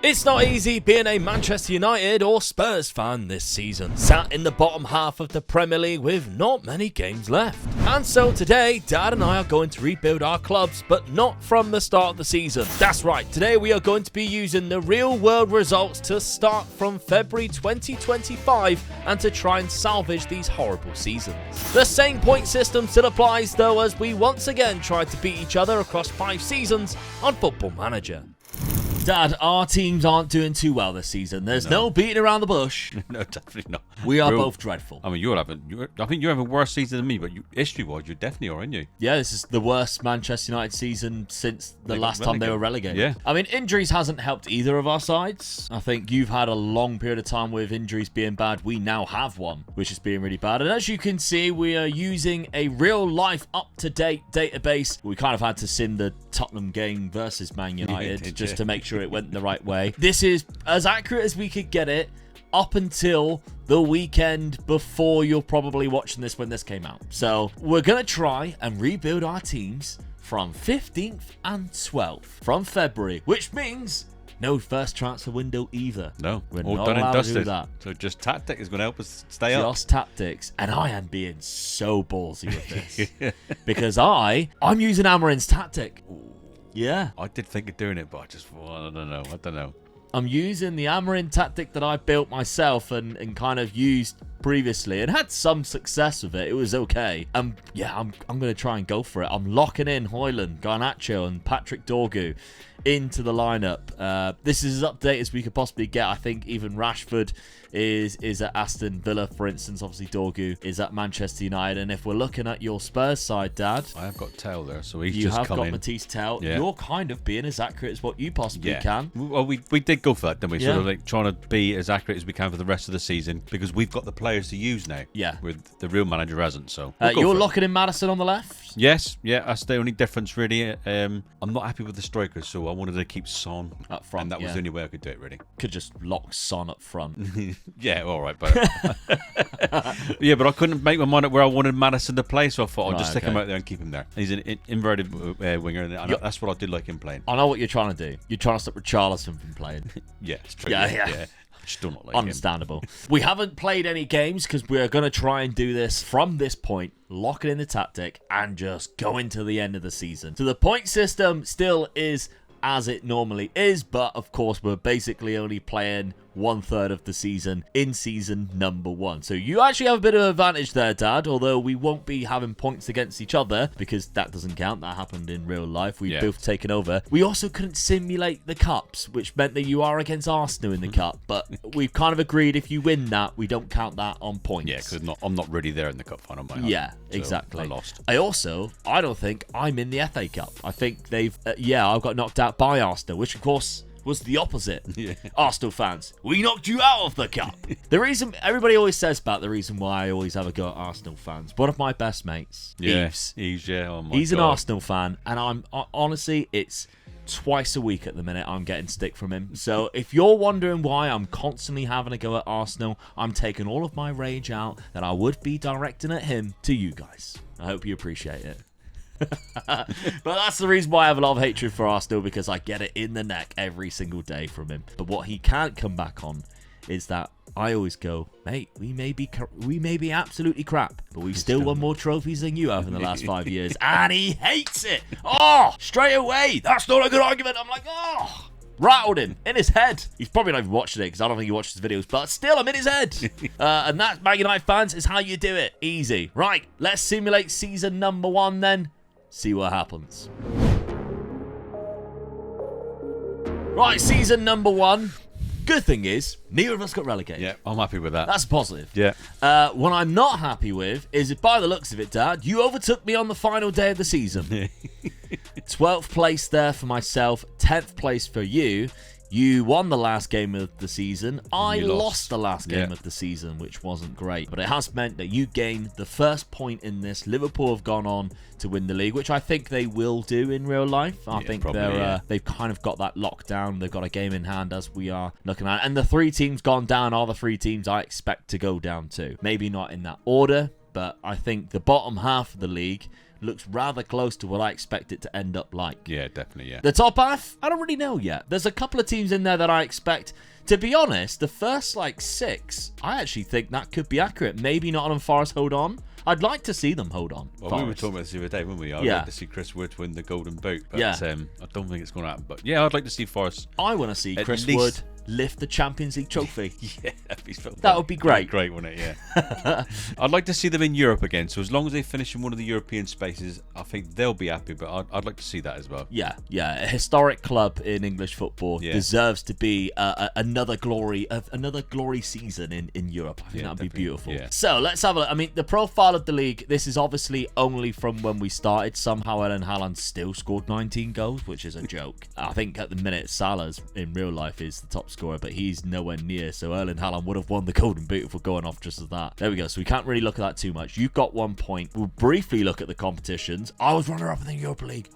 It's not easy being a Manchester United or Spurs fan this season, sat in the bottom half of the Premier League with not many games left. And so today, Dad and I are going to rebuild our clubs, but not from the start of the season. That's right, today we are going to be using the real world results to start from February 2025 and to try and salvage these horrible seasons. The same point system still applies though, as we once again tried to beat each other across 5 seasons on Football Manager. Dad, our teams aren't doing too well this season. There's no beating around the bush. No, definitely not. We are both dreadful. I mean, I think you're having a worse season than me, but history-wise, you definitely are, aren't you? Yeah, this is the worst Manchester United season since the last time they were relegated. Yeah. I mean, injuries hasn't helped either of our sides. I think you've had a long period of time with injuries being bad. We now have one, which is being really bad. And as you can see, we are using a real-life, up-to-date database. We kind of had to sim the Tottenham game versus Man United just to make sure it went the right way. This is as accurate as we could get it up until the weekend before you're probably watching this when this came out. So we're going to try and rebuild our teams from 15th and 12th from February, which means no first transfer window either. No, we're all not done allowed and to do dusted. that. So just tactic is going to help us stay up. Just tactics. And I am being so ballsy with this because I'm using Amarin's tactic. Yeah. I did think of doing it, but I don't know. I'm using the Amarin tactic that I built myself and kind of used previously and had some success with it. It was okay. Yeah, I'm going to try and go for it. I'm locking in Højlund, Garnacho and Patrick Dorgu into the lineup. This is as up to date as we could possibly get. I think even Rashford is at Aston Villa, for instance. Obviously, Dorgu is at Manchester United. And if we're looking at your Spurs side, Dad, I have got Tell there, so he's you just have come got in. Matisse Tell. Yeah. You're kind of being as accurate as what you possibly can. Well, we did go for that, didn't we? Yeah. Sort of like trying to be as accurate as we can for the rest of the season because we've got the players to use now. Yeah. With the real manager hasn't, so you're locking in Maddison on the left. Yes, yeah, that's the only difference really. I'm not happy with the strikers, so I wanted to keep Son up front, and that was the only way I could do it, really. Could just lock Son up front. Yeah, all right, but yeah, but I couldn't make my mind up where I wanted Maddison to play, so I thought I'd just stick him out there and keep him there. He's an inverted winger, and that's what I did like him playing. I know what you're trying to do. You're trying to stop Richarlison from playing. Yeah, it's true. Yeah. Still not like understandable. We haven't played any games because we're going to try and do this from this point, lock it in the tactic, and just go into the end of the season. So the point system still is as it normally is, but of course we're basically only playing 1/3 of the season in season number 1. So you actually have a bit of advantage there, Dad, although we won't be having points against each other because that doesn't count. That happened in real life. We've both taken over. We also couldn't simulate the cups, which meant that you are against Arsenal in the cup, but we've kind of agreed if you win that, we don't count that on points. Yeah, because I'm not really there in the cup final, mate. Yeah, so exactly. I lost. I don't think I'm in the FA Cup. I think they've, I've got knocked out by Arsenal, which of course was the opposite. Yeah. Arsenal fans, we knocked you out of the cup. The reason everybody always says about the reason why I always have a go at Arsenal fans. One of my best mates, Eves. He's He's an Arsenal fan, and I'm honestly, it's twice a week at the minute I'm getting stick from him. So if you're wondering why I'm constantly having a go at Arsenal, I'm taking all of my rage out that I would be directing at him to you guys. I hope you appreciate it. But that's the reason why I have a lot of hatred for Arsenal, because I get it in the neck every single day from him. But what he can't come back on is that I always go, mate, we may be absolutely crap, but we've still won more trophies than you have in the last 5 years. And he hates it. Oh, straight away. That's not a good argument. I'm like, oh. Rattled him in his head. He's probably not even watching it because I don't think he watches videos, but still, I'm in his head. And that, Man United fans, is how you do it. Easy. Right, let's simulate season number 1 then. See what happens. Right, season number 1. Good thing is, neither of us got relegated. Yeah, I'm happy with that. That's positive. Yeah. What I'm not happy with is, by the looks of it, Dad, you overtook me on the final day of the season. 12th place there for myself, 10th place for you. You won the last game of the season. I lost the last game of the season, which wasn't great. But it has meant that you gained the first point in this. Liverpool have gone on to win the league, which I think they will do in real life. I think they've kind of got that locked down. They've got a game in hand as we are looking at it. And the 3 teams gone down are the 3 teams I expect to go down too. Maybe not in that order, but I think the bottom half of the league looks rather close to what I expect it to end up like. Yeah, definitely, yeah. The top half, I don't really know yet. There's a couple of teams in there that I expect. To be honest, the first, 6, I actually think that could be accurate. Maybe Nottingham Forest hold on. I'd like to see them hold on. Well, Forest. we were talking about this the other day, weren't we? I'd like to see Chris Wood win the Golden Boot, but yeah. I don't think it's going to happen. But yeah, I'd like to see Forest. I want to see Chris Wood lift the Champions League trophy. Yeah, that would be great. Great, wouldn't it? Yeah. I'd like to see them in Europe again. So as long as they finish in one of the European spaces, I think they'll be happy. But I'd like to see that as well. Yeah. A historic club in English football deserves to be another glory season in Europe. I think that'd be beautiful. Yeah. So let's have a look. I mean, the profile of the league. This is obviously only from when we started. Somehow Erling Haaland still scored 19 goals, which is a joke. I think at the minute Salah's in real life is the top scorer, but he's nowhere near. So Erling Haaland would have won the Golden Boot for going off just as that. There we go. So we can't really look at that too much. You've got 1 point. We'll briefly look at the competitions. I was runner-up in the Europa League.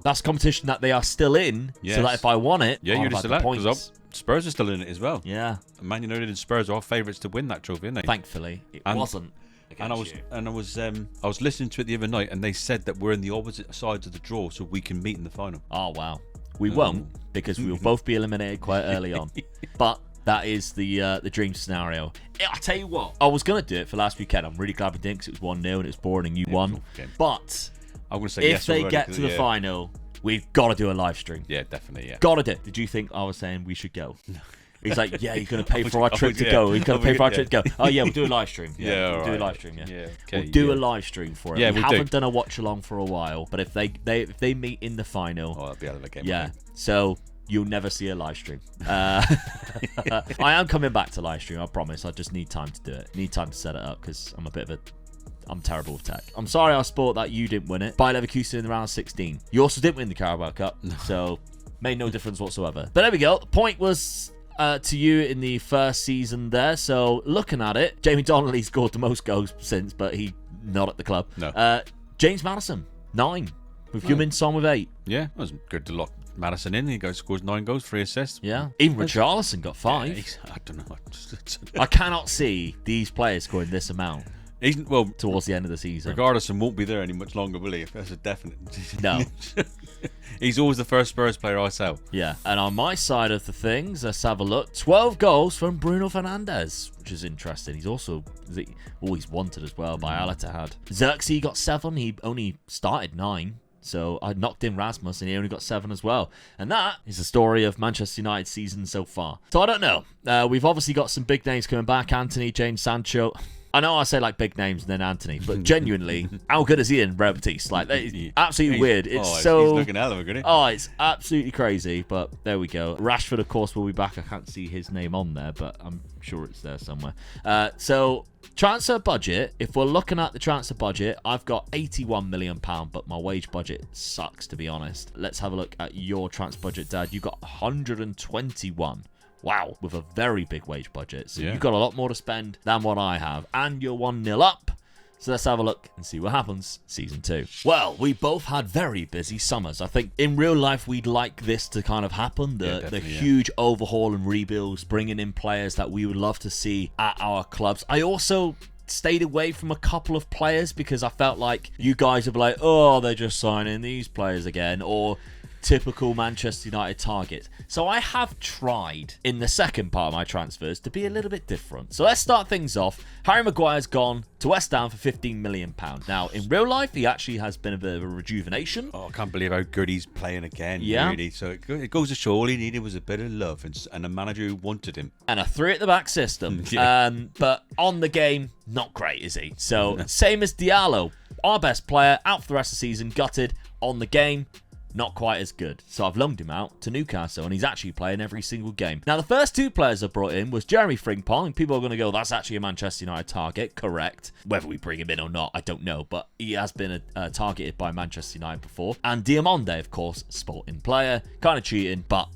That's a competition that they are still in. Yes. So that if I won it, you're still at points. Spurs are still in it as well. Yeah. Man United and Spurs are favourites to win that trophy, aren't they? Thankfully, it wasn't. And I was listening to it the other night, and they said that we're in the opposite sides of the draw, so we can meet in the final. Oh wow. We won't, because we will both be eliminated quite early on. But that is the dream scenario. I tell you what, I was going to do it for last weekend. I'm really glad we didn't, because it was 1-0 and it was boring and you won. But I'm gonna say if they get to the final, we've got to do a live stream. Yeah, definitely, yeah. Got to do it. Did you think I was saying we should go? No. He's like, yeah, he's going to pay for our trip to go. He's going to pay for our trip to go. Oh, yeah, we'll do a live stream. Yeah, we'll do a live stream, yeah. Okay, we'll do a live stream for it. Yeah, we haven't done a watch-along for a while, but if they meet in the final... Oh, that'll be out of the game. Yeah, so you'll never see a live stream. I am coming back to live stream, I promise. I just need time to do it. Need time to set it up, because I'm terrible with tech. I'm sorry, I sport that you didn't win it. Bayer Leverkusen in the round of 16. You also didn't win the Carabao Cup, so made no difference whatsoever. But there we go. The point was... to you in the first season there. So looking at it, Jamie Donnelly scored the most goals since, but he not at the club. No. James Maddison 9 with Heung-min Son with 8. Yeah, that was good to lock Maddison in. He scores 9 goals, 3 assists. Yeah, even Richarlison got 5. Yeah, I don't know. I cannot see these players scoring this amount. Towards the end of the season. Regardless, won't be there any much longer, will he? That's a definite. No. He's always the first Spurs player I sell. Yeah, and on my side of the things, let's have a look. 12 goals from Bruno Fernandes, which is interesting. He's also always wanted as well by Al Ittihad. Xerxes got 7. He only started 9. So I knocked in Rasmus and he only got 7 as well. And that is the story of Manchester United's season so far. So I don't know. We've obviously got some big names coming back. Anthony, Jane Sancho. I know I say big names and then Anthony, but genuinely, how good is he in Real Betis? Absolutely weird. He's looking hell of a good. Oh, it's absolutely crazy, but there we go. Rashford, of course, will be back. I can't see his name on there, but I'm sure it's there somewhere. So, transfer budget, if we're looking at the transfer budget, I've got £81 million, but my wage budget sucks, to be honest. Let's have a look at your transfer budget, Dad. You've got 121. Wow, with a very big wage budget. So you've got a lot more to spend than what I have. And you're 1-0 up. So let's have a look and see what happens season 2. Well, we both had very busy summers. I think in real life, we'd like this to kind of happen. The huge overhaul and rebuilds, bringing in players that we would love to see at our clubs. I also stayed away from a couple of players because I felt like you guys would be like, oh, they're just signing these players again. Or... typical Manchester United target. So I have tried in the second part of my transfers to be a little bit different. So let's start things off. Harry Maguire's gone to West Ham for £15 million. Now, in real life, he actually has been a bit of a rejuvenation. Oh, I can't believe how good he's playing again. Yeah. Really. So it goes to show all he needed was a bit of love and a manager who wanted him. And a 3 at the back system. But on the game, not great, is he? So, same as Diallo. Our best player, out for the rest of the season, gutted. On the game, not quite as good. So I've loaned him out to Newcastle, and he's actually playing every single game. Now, the first 2 players I brought in was Jeremy Frimpong, and people are going to go, that's actually a Manchester United target. Correct. Whether we bring him in or not, I don't know, but he has been targeted by Manchester United before. And Diamonde, of course, sporting player. Kind of cheating, but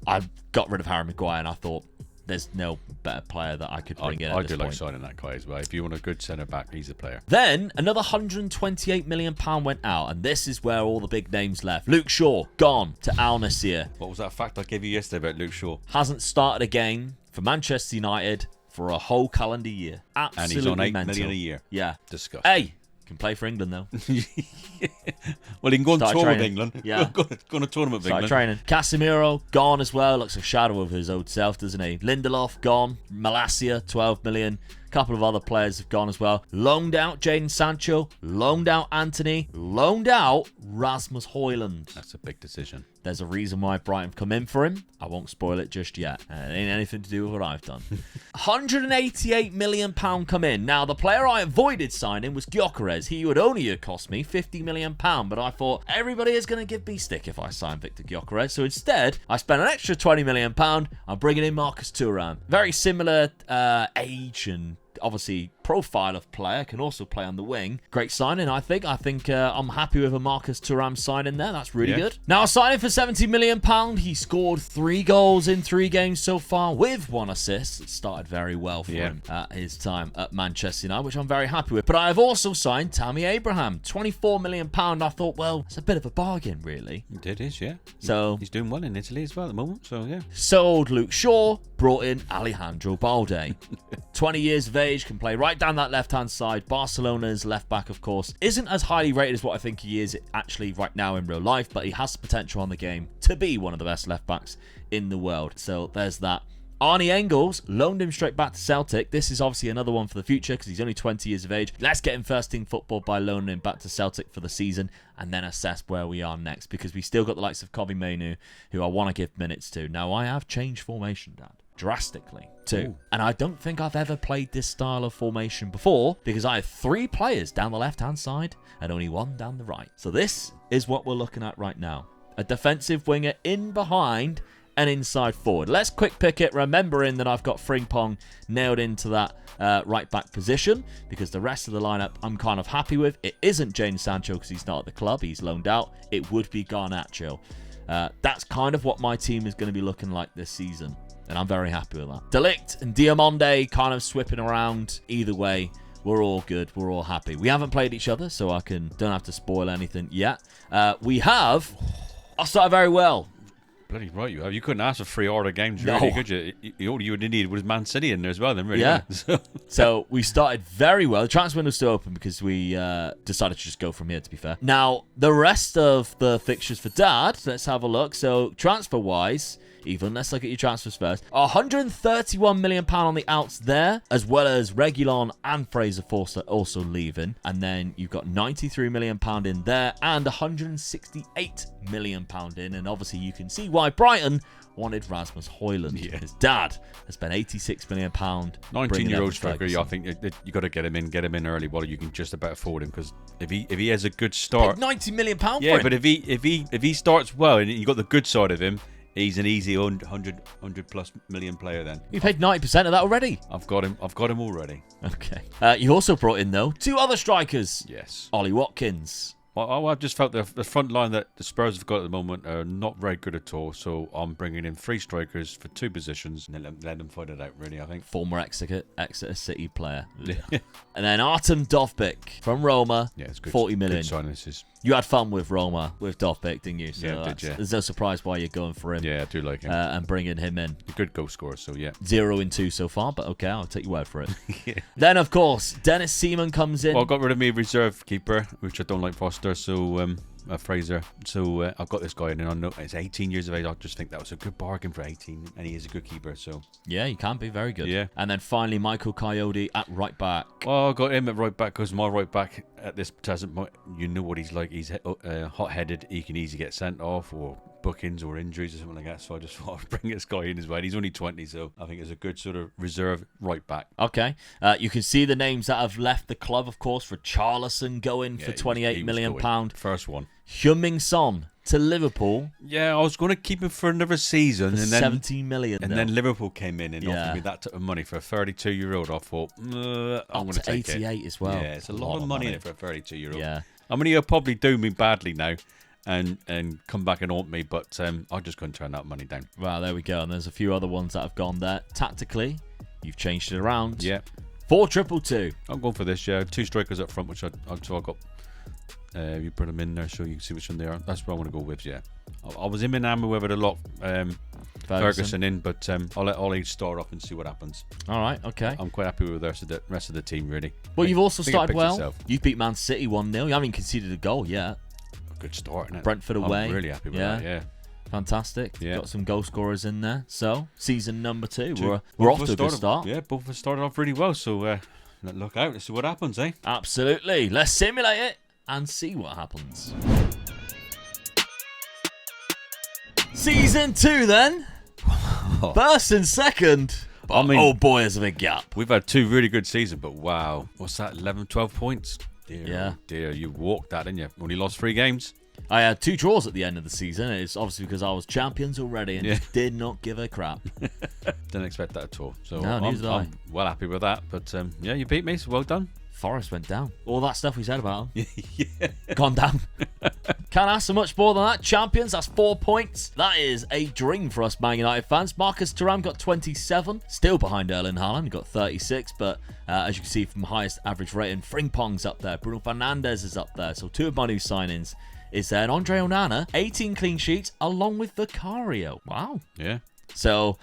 I got rid of Harry Maguire, and I thought, there's no better player that I could bring in at this point. like signing that guy as well. If you want a good centre-back, he's a player. Then, another £128 million went out, and this is where all the big names left. Luke Shaw, gone to Al Nassr. What was that fact I gave you yesterday about Luke Shaw? Hasn't started a game for Manchester United for a whole calendar year. Absolutely and he's on £8 mental. million a year. Yeah. Disgusting. Hey, Can play for England, though. Well, he can go on Started tour with training. England. Yeah. Go on a tournament with Started England. training. Casemiro, gone as well. Looks a shadow of his old self, doesn't he? Lindelof, gone. Malacia, 12 million. A couple of other players have gone as well. Loaned out Jadon Sancho. Loaned out Anthony. Loaned out Rasmus Højlund. That's a big decision. There's a reason why Brighton have come in for him. I won't spoil it just yet. It ain't anything to do with what I've done. £188 million come in. Now, the player I avoided signing was Gyökeres. He would only have cost me £50 million, but I thought everybody is going to give me stick if I sign Victor Gyökeres. So instead, I spent an extra £20 million. I'm bringing in Marcus Thuram. Very similar age and obviously profile of player, can also play on the wing. Great signing, I think. I'm happy with a Marcus Thuram signing there. That's really good. Now, signing for £70 million. He scored 3 goals in 3 games so far with 1 assist. It started very well for him at his time at Manchester United, which I'm very happy with. But I have also signed Tammy Abraham, £24 million. I thought, well, it's a bit of a bargain, really. It is, yeah. So he's doing well in Italy as well at the moment, so yeah. Sold Luke Shaw, brought in Alejandro Balde. 20 years of age, can play right down that left-hand side. Barcelona's left back, of course, isn't as highly rated as what I think he is actually right now in real life, but he has the potential on the game to be one of the best left backs in the world. So there's that. Arnie Engels loaned him straight back to Celtic. This is obviously another one for the future because he's only 20 years of age. Let's get him first team football by loaning him back to Celtic for the season and then assess where we are next, because we still got the likes of Kobe Mainoo, who I want to give minutes to. Now, I have changed formation, Dad, drastically too. And I don't think I've ever played this style of formation before because I have 3 players down the left-hand side and only 1 down the right. So this is what we're looking at right now. A defensive winger in behind and inside forward. Let's quick pick it, remembering that I've got Frimpong nailed into that right back position, because the rest of the lineup I'm kind of happy with. It isn't Jadon Sancho because he's not at the club, he's loaned out. It would be Garnacho. That's kind of what my team is going to be looking like this season, and I'm very happy with that. De Ligt and Diamonde kind of swipping around. Either way, we're all good. We're all happy. We haven't played each other, so I don't have to spoil anything yet. I started very well. Bloody right you have. You couldn't ask for 3 order games, really, could you? All you would need was Man City in there as well, then, really. Yeah. So we started very well. The transfer window's still open because we decided to just go from here, to be fair. Now, the rest of the fixtures for Dad, let's have a look. So, transfer-wise, even, let's look at your transfers first. £131 million on the outs there, as well as Reguilon and Fraser Forster also leaving. And then you've got £93 million in there and £168 million in. And obviously you can see why Brighton wanted Rasmus Højlund. His dad has spent £86 million. 19-year-old striker, I think you got to get him in early while you can just about afford him, because if he has a good start, £90 million for him. Yeah, but if he starts well and you got the good side of him, he's an easy 100 plus million player then. You paid 90% of that already. I've got him already. Okay. You also brought in, though, 2 other strikers. Yes. Ollie Watkins. Well, I've just felt the front line that the Spurs have got at the moment are not very good at all, so I'm bringing in 3 strikers for 2 positions and let them fight it out, really, I think. Former Exeter City player. And then Artem Dovbyk from Roma, yeah, it's good, 40 million. Good sign, this is. You had fun with Roma, with Dovbyk, didn't you? So yeah, I did, yeah. There's no surprise why you're going for him. Yeah, I do like him. And bringing him in. A good goal scorer, so yeah. 0 in 2 so far, but okay, I'll take your word for it. Yeah. Then, of course, Dennis Seaman comes in. Well, I got rid of my reserve keeper, which I don't like Foster, so Fraser. So I've got this guy in, and I know it's 18 years of age. I just think that was a good bargain for 18, and he is a good keeper. So yeah, he can be very good. Yeah. And then finally, Michael Coyote at right back. Well, I got him at right back because my right back at this present point, you know what he's like. He's hot-headed. He can easily get sent off or bookings or injuries or something like that. So I just thought I'd bring this guy in as well. He's only 20, so I think it's a good sort of reserve right back. Okay. You can see the names that have left the club, of course. For Richarlison going for £28 million. First one. Heung-min Son to Liverpool. Yeah, I was going to keep him for another season, for and then 17 million. And then Liverpool came in and offered me that type of money for a 32-year-old. I thought, I'm going to take 88 as well. Yeah, it's a lot of money in it for a 32-year-old. Yeah. I mean, he'll probably do me badly now and come back and haunt me, but I just couldn't turn that money down. Well, there we go. And there's a few other ones that have gone there. Tactically, you've changed it around. Yeah. 4-2-2. I'm going for this, yeah. 2 strikers up front, which I got You put them in there so you can see which one they are. That's what I want to go with. Yeah, I was in and with it a lot. Ferguson in, but I'll let Ollie start up and see what happens. All right, okay. I'm quite happy with the rest of the team, really. Well, you've also started well. Yourself. You've beat Man City 1-0. You haven't conceded a goal yet. Good start, isn't it? Brentford away. I'm really happy with that, yeah. Fantastic. Yeah. Got some goal scorers in there. So, season number 2. We're off to a good start. Yeah, both of us started off really well, so look out to see what happens, eh? Absolutely. Let's simulate it and see what happens. Season 2 then. First and second. I mean, oh boy, there's a big gap. We've had 2 really good seasons, but wow. What's that, 11, 12 points? Dear, yeah. Oh dear, you walked that, didn't you? Only lost 3 games. I had 2 draws at the end of the season. It's obviously because I was champions already and just did not give a crap. Didn't expect that at all. So no, neither did I. I'm well happy with that. But yeah, you beat me, so well done. Forest went down. All that stuff we said about him. Yeah. Gone down. Can't ask for much more than that. Champions, that's 4 points. That is a dream for us Man United fans. Marcus Thuram got 27. Still behind Erling Haaland. He got 36. But as you can see from highest average rating, Frimpong's up there. Bruno Fernandes is up there. So 2 of my new signings is there. And Andre Onana, 18 clean sheets along with Vicario. Wow. Yeah. So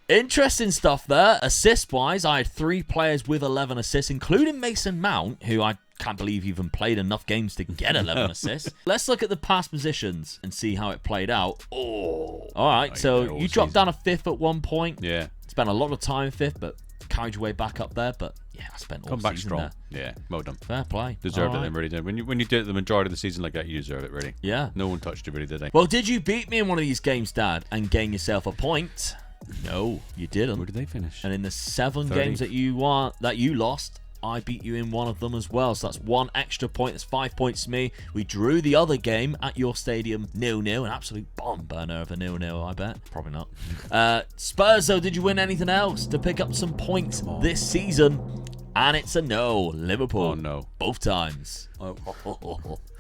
interesting stuff there. Assist-wise, I had 3 players with 11 assists, including Mason Mount, who I can't believe even played enough games to get 11 assists. Let's look at the past positions and see how it played out. Oh, all right. So you dropped down a 5th at one point. Yeah. Spent a lot of time 5th, but carried your way back up there. But yeah, I spent all Come back season strong. there. Yeah, well done. Fair play. Deserved All it, then, really did. When you do it the majority of the season like that, you deserve it, really. Yeah. No one touched you, really, did they? Well, did you beat me in one of these games, Dad, and gain yourself a point? No, you didn't. Where did they finish? And in the 7 30th. games that you lost, I beat you in one of them as well. So that's 1 extra point. That's 5 points to me. We drew the other game at your stadium 0-0. An absolute bomb burner of a 0-0, I bet. Probably not. Spurs, though, did you win anything else to pick up some points this season? And it's a no. Liverpool. Oh, no. Both times.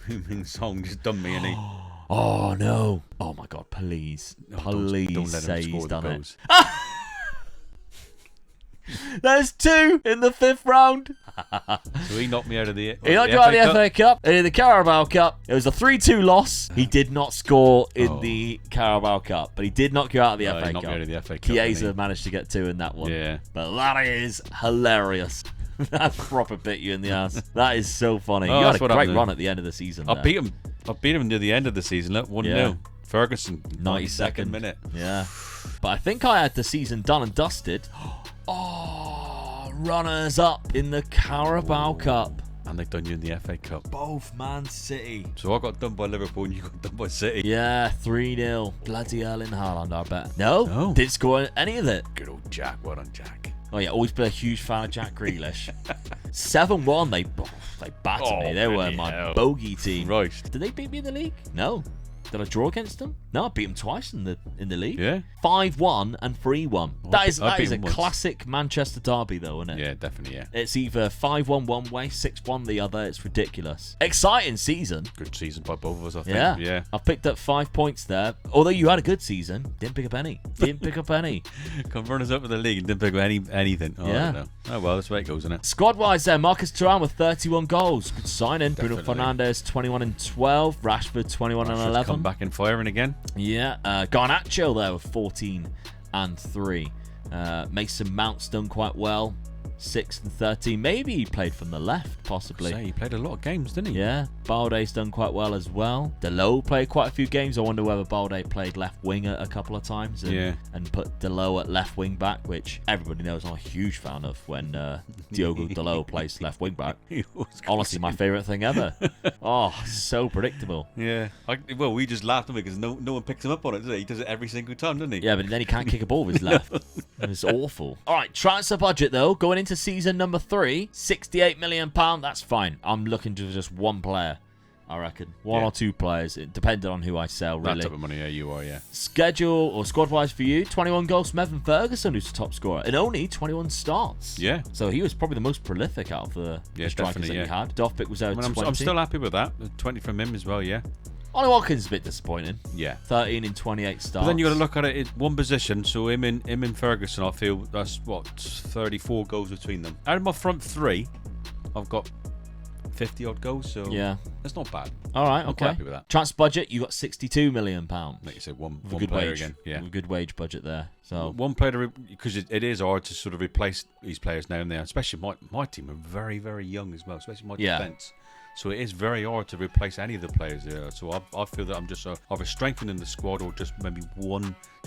Ming Song just done me, and he... Oh, no. Oh, my God. Please. No, please don't let say him he's score done the it. goals. There's 2 in the 5th round. So he knocked me out of the He knocked you out of the FA Cup. In the Carabao Cup, it was a 3-2 loss. He did not score in the Carabao Cup, but he did knock you out of the FA he knocked Cup. me out of the FA Cup. Chiesa managed to get 2 in that one. Yeah. But that is hilarious. That proper bit you in the ass. That is so funny. Oh, you had that's a what great happened run then. at the end of the season. I there. beat him near the end of the season. Look, 1-0. Yeah. Ferguson, 92nd minute. Yeah. But I think I had the season done and dusted. Oh, runners up in the Carabao Cup. And they've done you in the FA Cup. Both Man City. So I got done by Liverpool and you got done by City. Yeah, 3-0. Bloody Erling Haaland, I bet. No, No. didn't score any of it. Good old Jack. Well done, Jack. Oh yeah, always been a huge fan of Jack Grealish. 7-1, they battered me. They were bloody my hell. bogey team. Right. Did they beat me in the league? No. Did I draw against them? No, I beat them twice in the league. Yeah. 5-1 and 3-1. That is I beat a them once. classic Manchester derby, though, isn't it? Yeah, definitely, yeah. It's either 5-1 one way, 6-1 the other. It's ridiculous. Exciting season. Good season by both of us, I think. Yeah. Yeah. I've picked up 5 points there. Although you had a good season, didn't pick up any. Didn't pick up any. Come runners up in the league and didn't pick up anything. Oh, Yeah. I don't know. Oh, well, that's the way it goes, isn't it? Squad-wise there, Marcus Thuram with 31 goals. Good signing. Bruno Definitely. Fernandes, 21 and 12. Rashford, 21 and Rashford's 11. come back in firing again. Yeah. Garnacho there with 14 and 3. Mason Mount's done quite well. 6 and 13. Maybe he played from the left, possibly. Say, he played a lot of games, didn't he? Yeah, Balde's done quite well as well. Delo played quite a few games. I wonder whether Balde played left wing a couple of times and put Delo at left wing back, which everybody knows I'm a huge fan of when Diogo Delo plays left wing back. He was Honestly, my favourite thing ever. Oh, so predictable. Yeah. Well, we just laughed at him because no one picks him up on it, does he? He does it every single time, doesn't he? Yeah, but then he can't kick a ball with his left. It's awful. All right, transfer budget, though. Going into season number 3, £68 million. That's fine. I'm looking to just one player, I reckon. One or two players, depending on who I sell, really. That type of money, yeah, you are, yeah. Schedule or squad-wise for you, 21 goals from Evan Ferguson, who's the top scorer, and only 21 starts. Yeah. So he was probably the most prolific out of the strikers that he had. Dovbyk was out 20. I'm still happy with that. 20 from him as well, yeah. Ollie Watkins is a bit disappointing. Yeah. 13 in 28 starts. But then you got to look at it in one position. So him and Ferguson, I feel that's 34 goals between them. Out of my front 3, I've got 50 odd goals. So yeah, that's not bad. all right, I'm okay. quite happy with that. Transfer budget, you got £62 million. Like you said, one Good player wage. again. Yeah. With a good wage budget there. So One player, because it is hard to sort of replace these players now and then. Especially my team are very, very young as well, especially my defence. So it is very hard to replace any of the players there. So I feel that I'm just either strengthening the squad or just maybe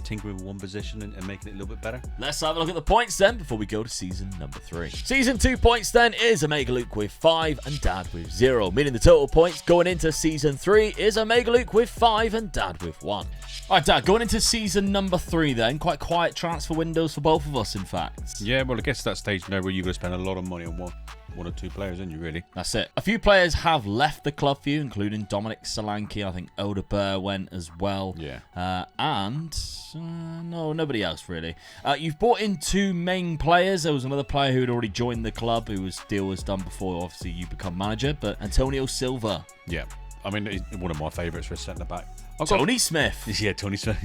tinkering with one position and making it a little bit better. let's have a look at the points then before we go to season number 3. Season 2 points then is Omega Luke with 5 and Dad with 0, meaning the total points going into season 3 is Omega Luke with 5 and Dad with 1. Alright, Dad, going into season number 3 then, quite quiet transfer windows for both of us, in fact. Yeah, well, it gets to that stage now where you're going to spend a lot of money on one or two players, aren't you, really? That's it. A few players have left the club for you, including Dominic Solanke. I think Oda Burr went as well. Yeah. No, nobody else really. You've brought in 2 main players. There was another player who had already joined the club, whose deal was done before, obviously, you become manager, but Antonio Silva. Yeah. I mean, he's one of my favourites for a centre-back. Tony Smith. Yeah, Tony Smith.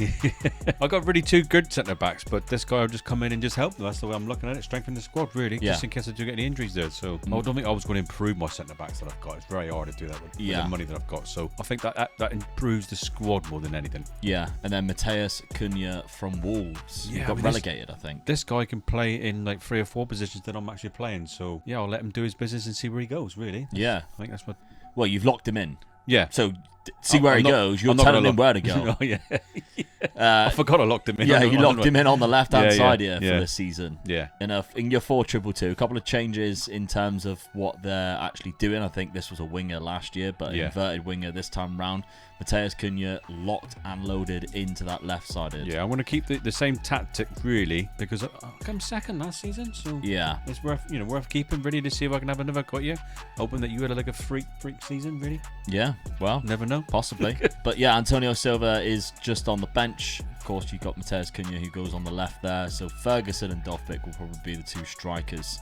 I got really 2 good centre-backs, but this guy will just come in and just help them. That's the way I'm looking at it. Strengthen the squad, really, just in case I do get any injuries there. So I don't think I was going to improve my centre-backs that I've got. It's very hard to do that with the money that I've got. So I think that improves the squad more than anything. Yeah, and then Mateus Cunha from Wolves. Yeah, got relegated, I think. This guy can play in like 3 or 4 positions that I'm actually playing. So yeah, I'll let him do his business and see where he goes, really. Yeah. I think that's what... Well, you've locked him in. Yeah. So see where he goes. You're telling him where to go. Oh, yeah. I forgot I locked him in. Yeah, you locked him in on the left-hand side here for this season. Yeah. In your 4-2-2, a couple of changes in terms of what they're actually doing. I think this was a winger last year, but inverted winger this time round. Mateus Cunha locked and loaded into that left-sided. Yeah, I want to keep the same tactic, really, because I came second last season, so yeah, it's worth keeping, really, to see if I can have another cut year. Hoping that you had like a freak season, really. Yeah, well, never know. Possibly. But yeah, Antonio Silva is just on the bench. Of course, you've got Mateus Cunha who goes on the left there. So Ferguson and Dovbyk will probably be the 2 strikers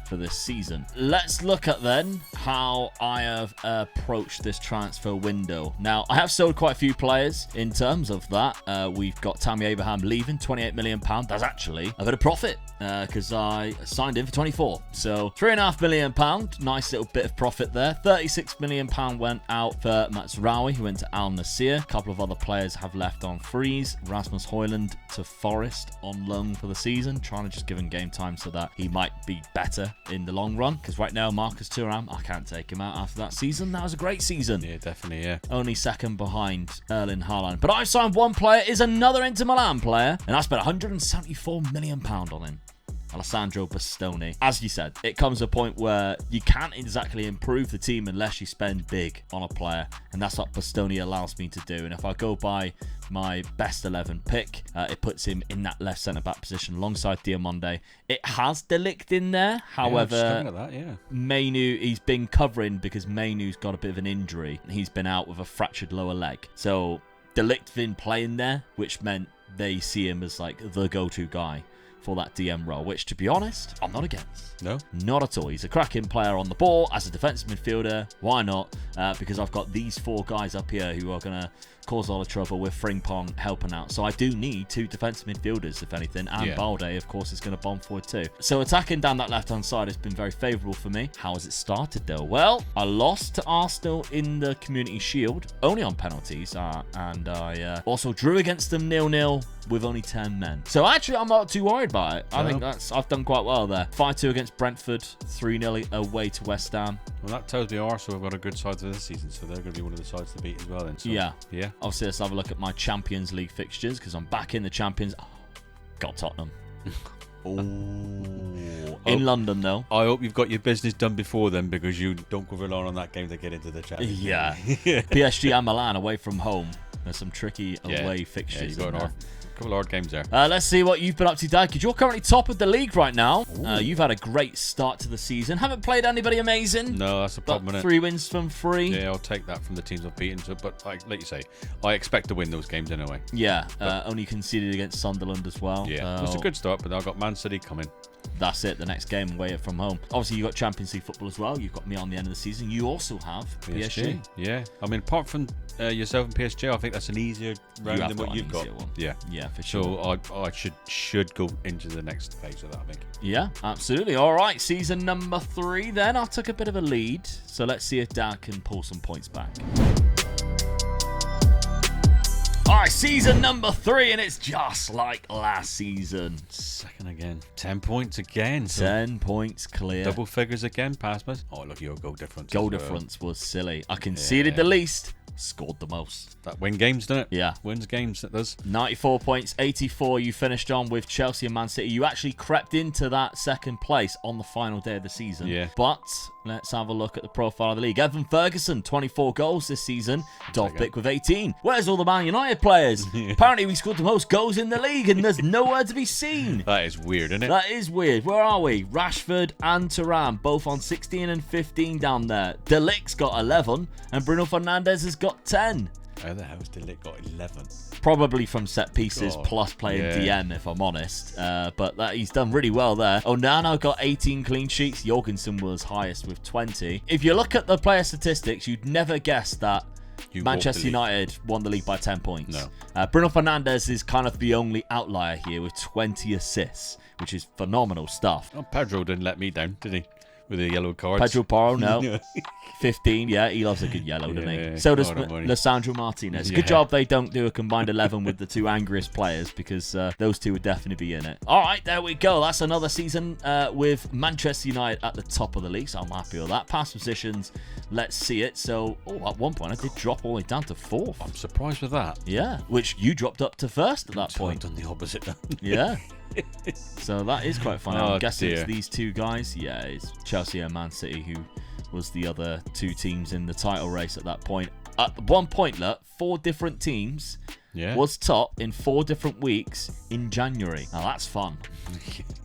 for this season. Let's look at then how I have approached this transfer window. Now, I have sold quite a few players in terms of that. We've got Tammy Abraham leaving, £28 million. That's actually a bit of profit because I signed him for 24. So £3.5 million. Nice little bit of profit there. £36 million went out for Matsurawi, who went to Al Nassr. A couple of other players have left on freeze. Rasmus Højlund to Forest on loan for the season, trying to just give him game time so that he might be better in the long run. Because right now, Marcus Thuram, I can't take him out after that season. That was a great season. Yeah, definitely, yeah. Only second behind Erling Haaland. But I've signed one player, is another Inter Milan player, and I spent £174 million on him. Alessandro Bastoni. As you said, it comes to a point where you can't exactly improve the team unless you spend big on a player, and that's what Bastoni allows me to do. And if I go by my best 11 pick, it puts him in that left centre-back position alongside Diamonde. It has De Ligt in there, however, Mainu, he's been covering because Mainu's got a bit of an injury. He's been out with a fractured lower leg. So De Ligt's been playing there, which meant they see him as like the go-to guy for that DM role, which, to be honest, I'm not against. No? Not at all. He's a cracking player on the ball as a defensive midfielder. Why not? Because I've got these 4 guys up here who are going to cause a lot of trouble with Frimpong helping out. So I do need 2 defensive midfielders, if anything, and Balde, of course, is going to bomb forward too. So attacking down that left-hand side has been very favourable for me. How has it started, though? Well, I lost to Arsenal in the Community Shield, only on penalties, and I also drew against them 0-0 with only 10 men. So actually, I'm not too worried about it. I think I've done quite well there. 5-2 against Brentford, 3-0 away to West Ham. Well, that tells me Arsenal have got a good side for this season, so they're going to be one of the sides to beat as well then. So, yeah. Yeah. Obviously, let's have a look at my Champions League fixtures because I'm back in the Champions. Oh, got Tottenham. In London, though. I hope you've got your business done before then, because you don't go rely on that game to get into the Champions League. Yeah. PSG and Milan away from home. There's some tricky away fixtures. Yeah, you got a couple of hard games there. Let's see what you've been up to, Dad, because you're currently top of the league right now. You've had a great start to the season. Haven't played anybody amazing. No, that's the problem, but 3 wins from 3. Yeah, I'll take that from the teams I've beaten. So, but like you say, I expect to win those games anyway. Yeah, only conceded against Sunderland as well. Yeah, it's a good start, but I've got Man City coming. that's it. The next game away from home. Obviously, you got Champions League football as well. You've got me on the end of the season. You also have PSG. Yeah, I mean, apart from yourself and PSG, I think that's an easier round than what you've got. One. Yeah, for sure. So I should go into the next phase of that, I think. Yeah, absolutely. All right, season number 3 then. I took a bit of a lead, so let's see if Dad can pull some points back. All right, season number 3, and it's just like last season. Second again. 10 points again. So 10 points clear. double figures again, past us. Oh, look at your goal difference. Goal difference was silly. I conceded the least, scored the most. That win games, doesn't it? Yeah. Wins games, it does. 94 points, 84 you finished on with Chelsea and Man City. You actually crept into that second place on the final day of the season. Yeah. But let's have a look at the profile of the league. Evan Ferguson, 24 goals this season. Dovbyk with 18. Where's all the Man United players? Apparently we scored the most goals in the league and there's nowhere to be seen. That is weird, isn't it? That is weird. Where are we? Rashford and Thuram, both on 16 and 15 down there. De Ligt's got 11 and Bruno Fernandes has got 10. How the hell's De Ligt got 11? Probably from set pieces plus playing DM, if I'm honest. But he's done really well there. Onana got 18 clean sheets. Jorgensen was highest with 20. If you look at the player statistics, you'd never guess that Manchester United won the league by 10 points. No. Bruno Fernandes is kind of the only outlier here with 20 assists, which is phenomenal stuff. Oh, Pedro didn't let me down, did he? With the yellow cards. Pedro Porro, no. 15, yeah, he loves a good yellow, doesn't he? So does Lissandro Martinez. Good job they don't do a combined 11 with the 2 angriest players, because those 2 would definitely be in it. All right, there we go. That's another season with Manchester United at the top of the league, so I'm happy with that. Past positions, let's see it. So, at one point, I did drop all the way down to 4th. I'm surprised with that. Yeah, which you dropped up to 1st at that point. I've done the opposite now. Yeah. So that is quite funny. I'm guessing it's dear. these 2 guys. Yeah, it's Chelsea and Man City, who was the other 2 teams in the title race at that point. At one point, look, 4 different teams was top in 4 different weeks in January. Now that's fun.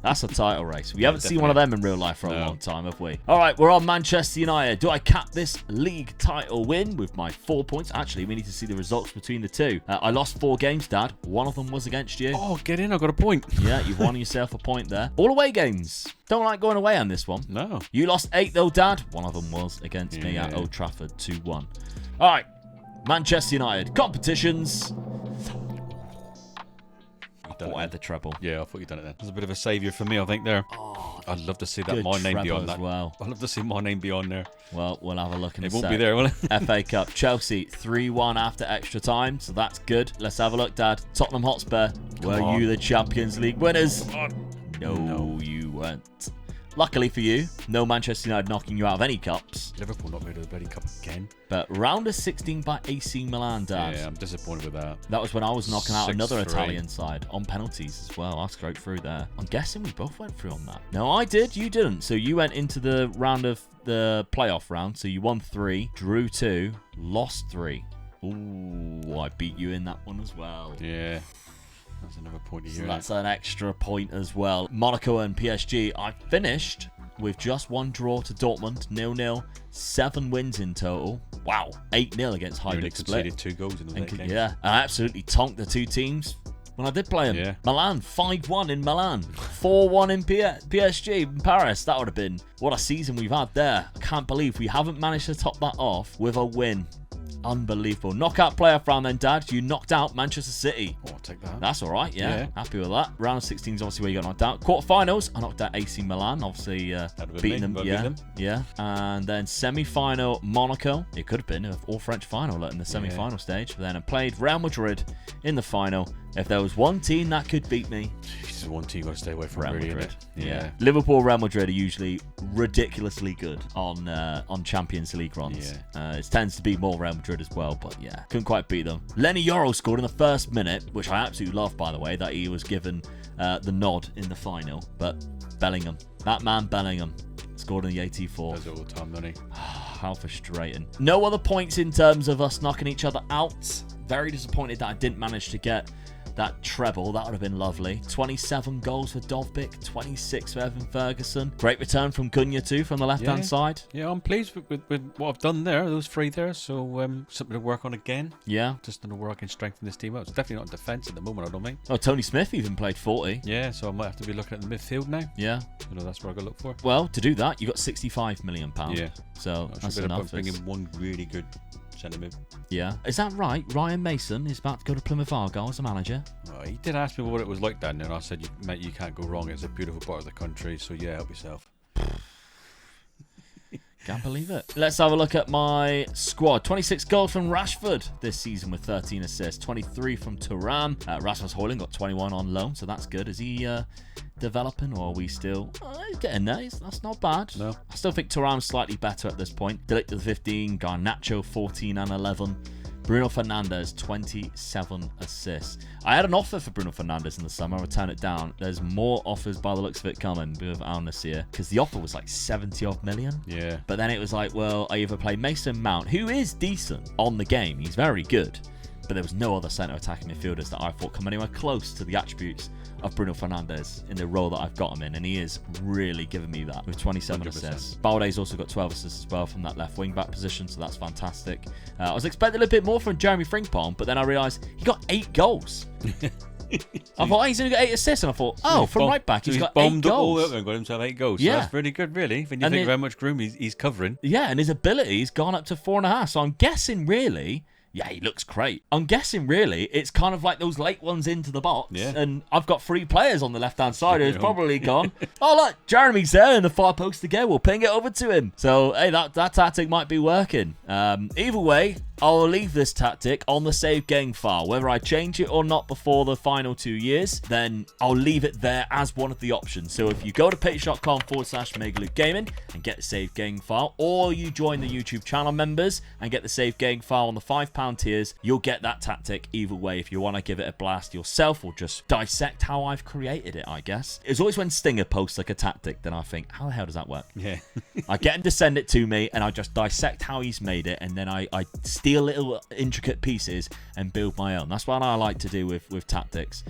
That's a title race. We haven't seen one of them in real life for a long time, have we? All right, we're on Manchester United. Do I cap this league title win with my 4 points? Actually, we need to see the results between the 2. I lost 4 games, Dad. One of them was against you. Oh, get in. I got a point. Yeah, you've won yourself a point there. All away games. Don't like going away on this one. No. You lost 8 though, Dad. One of them was against me at Old Trafford, 2-1. All right, Manchester United competitions. I had the treble. Yeah, I thought you'd done it then. There's a bit of a saviour for me, I think, there. Oh, I'd love to see that my name be on that. Well. I'd love to see my name be on there. Well, we'll have a look in a It sec. won't be there, will it? FA Cup. Chelsea 3-1 after extra time, so that's good. Let's have a look, Dad. Tottenham Hotspur. Were you the Champions League winners? No, you weren't. Luckily for you, no Manchester United knocking you out of any cups. Liverpool not made of the bloody cup again. But round of 16 by AC Milan, Dad. Yeah, I'm disappointed with that. That was when I was knocking out another 6-3. Italian side on penalties as well. I scraped through there. I'm guessing we both went through on that. No, I did. You didn't. So you went into the round of the playoff round. So you won 3, drew 2, lost 3. Ooh, I beat you in that one as well. Yeah. That's another point of So you. that's an extra point as well. Monaco and PSG. I finished with just 1 draw to Dortmund, 0-0, 7 wins in total. Wow, 8-0 against Heidelberg Split. Conceded 2 goals in the game. Yeah, I absolutely tonked the 2 teams when I did play them. Yeah. Milan, 5-1 in Milan, 4-1 in PSG in Paris. That would have been what a season we've had there. I can't believe we haven't managed to top that off with a win. Unbelievable. Knockout playoff round then, Dad. You knocked out Manchester City. Oh, I'll take that. That's all right, yeah. Happy with that. Round of 16 is obviously where you got knocked out. Quarterfinals, I knocked out AC Milan, obviously beating them. Yeah. And then semi-final, Monaco. It could have been an all-French final in the semi-final stage. But then I played Real Madrid in the final. If there was one team that could beat me, this is one team you got to stay away from. Real really, Madrid. Yeah. Liverpool, Real Madrid are usually ridiculously good on Champions League runs. It tends to be more Real Madrid as well, but yeah, couldn't quite beat them. Lenny Yoro scored in the first minute, which I absolutely love, by the way, that he was given the nod in the final. But Bellingham, that man Bellingham, scored in the 84th. Does it all the time, doesn't he? How frustrating. No other points in terms of us knocking each other out. Very disappointed that I didn't manage to get that treble. That would have been lovely. 27 goals for Dovbyk, 26 for Evan Ferguson. Great return from Gunya too, from the left-hand side. Yeah, I'm pleased with what I've done there, those 3 there. So something to work on again. Yeah. Just to know where I can strengthen this team out. It's definitely not in defence at the moment, I don't think. Oh, Tony Smith even played 40. Yeah, so I might have to be looking at the midfield now. Yeah. That's where I got to look for. Well, to do that, you got £65 million. Yeah. So that's enough. Bring in one really good centre mid. Yeah. Is that right? Ryan Mason is about to go to Plymouth Argyle as a manager. Oh, he did ask me what it was like down there, and I said, mate, you can't go wrong. It's a beautiful part of the country, so yeah, help yourself. Can't believe it. Let's have a look at my squad. 26 goals from Rashford this season with 13 assists. 23 from Thuram. Rasmus Højlund got 21 on loan, so that's good. Is he developing, or are we still... he's getting there. That's not bad. No. I still think Thuram's slightly better at this point. Delict with 15. Garnacho 14 and 11. Bruno Fernandes, 27 assists. I had an offer for Bruno Fernandes in the summer. I turned it down. There's more offers by the looks of it coming with Al Nassr, because the offer was like 70-odd million. Yeah. But then it was like, well, I either play Mason Mount, who is decent on the game. He's very good. But there was no other centre attacking midfielders that I thought come anywhere close to the attributes of Bruno Fernandes in the role that I've got him in, and he is really giving me that with 27 100%. assists. Balde's also got 12 assists as well from that left wing back position, so that's fantastic. I was expecting a little bit more from Jeremy Frimpong, but then I realised he got 8 goals. I thought he's only got 8 assists, and I thought, from right back, he's got 8 goals. All up and got himself 8 goals. Yeah. So that's really good, really, when you think of how much groom he's covering. Yeah, and his ability's gone up to 4.5. So I'm guessing, really, yeah, he looks great. I'm guessing, really, it's kind of like those late ones into the box. Yeah. And I've got 3 players on the left-hand side who's probably gone, oh, look, Jeremy's there in the far post again. We'll ping it over to him. So, hey, that tactic might be working. Either way, I'll leave this tactic on the save game file. Whether I change it or not before the final 2 years, then I'll leave it there as one of the options. So if you go to patreon.com/Mega Gaming and get the save game file, or you join the YouTube channel members and get the save game file on the £5 tiers, you'll get that tactic either way if you want to give it a blast yourself or just dissect how I've created it, I guess. It's always when Stinger posts like a tactic, then I think, how the hell does that work? Yeah. I get him to send it to me and I just dissect how he's made it, and then I steal little intricate pieces and build my own. That's what I like to do with tactics.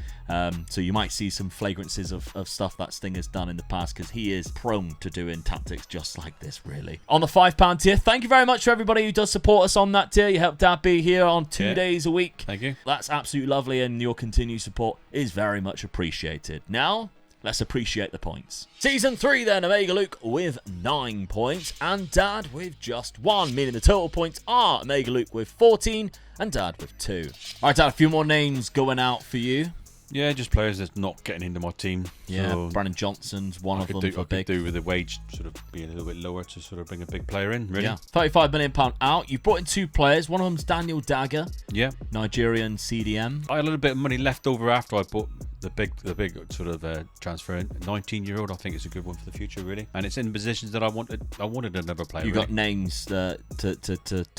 So you might see some flagrances of stuff that Stinger's done in the past, because he is prone to doing tactics just like this, really. On the £5 tier, thank you very much for everybody who does support us on that tier. You help Dad be here on 2 days a week. Thank you. That's absolutely lovely, and your continued support is very much appreciated. Now, let's appreciate the points. Season 3 then, Omega Luke with 9 points and Dad with just 1, meaning the total points are Omega Luke with 14 and Dad with 2. All right, Dad, a few more names going out for you. Yeah, just players that's not getting into my team. Yeah, so Brandon Johnson's one of them for big. I could do with the wage sort of being a little bit lower to sort of bring a big player in, really. Yeah, £35 million out. You've brought in 2 players. One of them's Daniel Dagger. Yeah. Nigerian CDM. I had a little bit of money left over after I bought the big sort of transfer. 19-year-old, I think it's a good one for the future, really. And it's in positions that I wanted another player. You really. got names to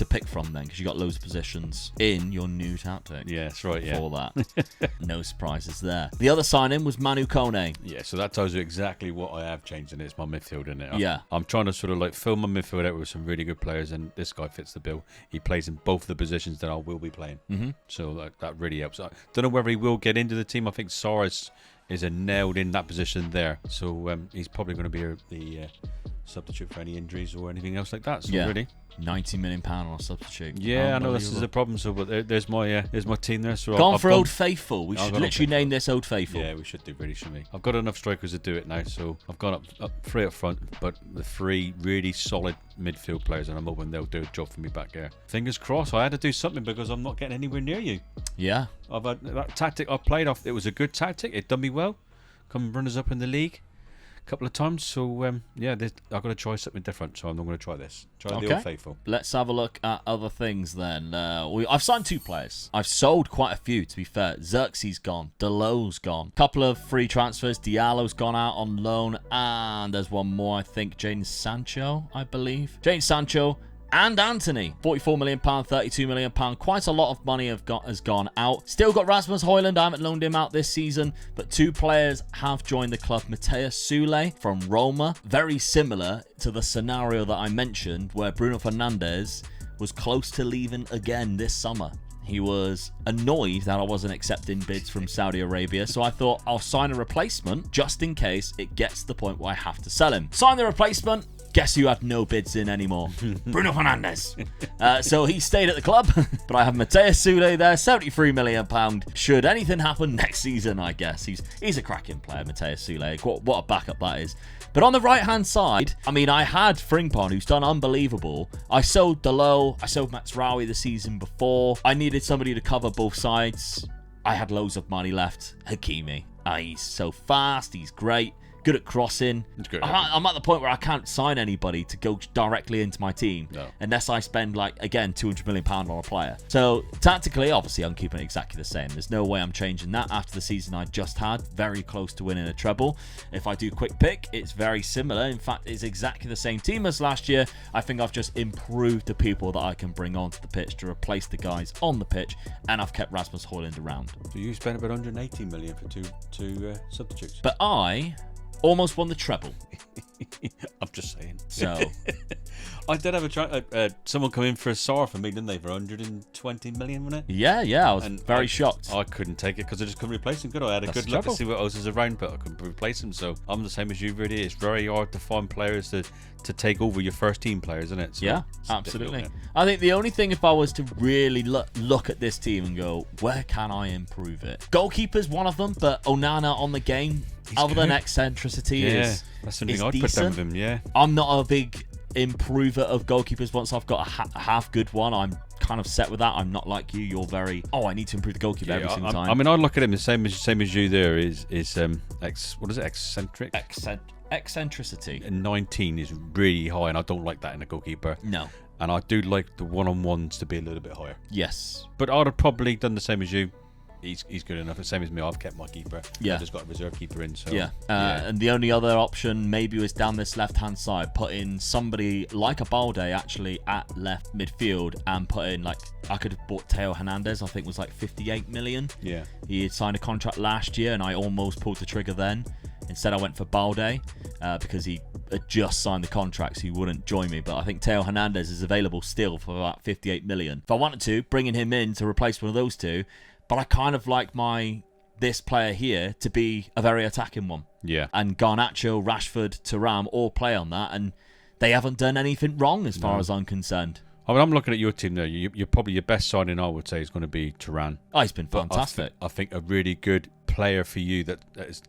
pick from then, because you got loads of positions in your new tactic. Yeah, that's right. Yeah. For that, no surprises there. The other signing was Manu Kone. Yeah, so that tells you exactly what I have changed in it. It's my midfield in it. Yeah. I'm trying to sort of like fill my midfield out with some really good players, and this guy fits the bill. He plays in both the positions that I will be playing. Mm-hmm. So that really helps. I don't know whether he will get into the team. I think Soros is a nailed in that position there. So he's probably going to be the substitute for any injuries or anything else like that. So really, £90 million on a substitute. Yeah, I know this is a problem. So, but there's my team there. So Gone for Old Faithful. We should literally name this Old Faithful. Yeah, we should do, really, shouldn't we? I've got enough strikers to do it now. So I've gone up 3 up front, but the 3 really solid midfield players, and I'm hoping they'll do a job for me back there. Fingers crossed. I had to do something because I'm not getting anywhere near you. Yeah. I've had that tactic I played off. It was a good tactic. It done me well. Come runners up in the league a couple of times. So I've got to try something different. So I'm not going to try this. Try the Old Faithful. Let's have a look at other things then. I've signed 2 players. I've sold quite a few, to be fair. Xerxes gone. Delo's gone. Couple of free transfers. Diallo's gone out on loan, and there's one more, I think. Jadon Sancho, I believe. Jadon Sancho and Anthony. £44 million, £32 million. Quite a lot of money has gone out. Still got Rasmus Højlund. I haven't loaned him out this season, but 2 players have joined the club. Mateus Sule from Roma. Very similar to the scenario that I mentioned where Bruno Fernandes was close to leaving again this summer. He was annoyed that I wasn't accepting bids from Saudi Arabia, so I thought I'll sign a replacement just in case it gets to the point where I have to sell him. Sign the replacement. Guess who had no bids in anymore? Bruno Fernandes. So he stayed at the club, but I have Mateus Sule there, £73 million. Should anything happen next season, I guess. He's a cracking player, Mateus Sule. What a backup that is. But on the right-hand side, I mean, I had Frimpong, who's done unbelievable. I sold Dalot. I sold Mazraoui the season before. I needed somebody to cover both sides. I had loads of money left. Hakimi. He's so fast. He's great. Good at crossing. Good. I'm at the point where I can't sign anybody to go directly into my team unless I spend, like, again, £200 million on a player. So tactically, obviously, I'm keeping it exactly the same. There's no way I'm changing that after the season I just had. Very close to winning a treble. If I do quick pick, it's very similar. In fact, it's exactly the same team as last year. I think I've just improved the people that I can bring onto the pitch to replace the guys on the pitch, and I've kept Rasmus Højlund around. So you spent about 180 million for two substitutes. But I almost won the treble. I'm just saying. So I did have a try. Someone come in for a SAR for me, didn't they? For 120 million, wasn't it? Yeah. I was very shocked. I couldn't take it because I just couldn't replace him, could I? I had a good look to see what else is around, but I couldn't replace him. So I'm the same as you, really. It's very hard to find players to take over your first team players, isn't it? So yeah, absolutely. I think the only thing, if I was to really look at this team and go, where can I improve it? Goalkeeper's one of them, but Onana on the game, other than eccentricity, that's something I'd put down with him. Yeah, I'm not a big improver of goalkeepers. Once I've got a half good one, I'm kind of set with that. I'm not like you. You're very, I need to improve the goalkeeper every single time. I mean, I look at him the same as you. There is what is it? Eccentricity. And 19 is really high, and I don't like that in a goalkeeper. No. And I do like the one-on-ones to be a little bit higher. Yes. But I'd have probably done the same as you. He's good enough. The same as me. I've kept my keeper. Yeah. I just got a reserve keeper in. So yeah. And the only other option maybe was down this left-hand side, put in somebody like a Balde actually at left midfield, and put in, like, I could have bought Theo Hernandez. I think was like 58 million. Yeah. He had signed a contract last year, and I almost pulled the trigger then. Instead, I went for Balde because he had just signed the contract, so he wouldn't join me. But I think Theo Hernandez is available still for about 58 million. If I wanted to, bringing him in to replace one of those two. But I kind of like this player here to be a very attacking one. Yeah. And Garnacho, Rashford, Thuram all play on that, and they haven't done anything wrong as far as I'm concerned. I mean, I'm looking at your team there. You're probably your best signing, I would say, is going to be Thuram. Oh, he's been fantastic. I think a really good player for you that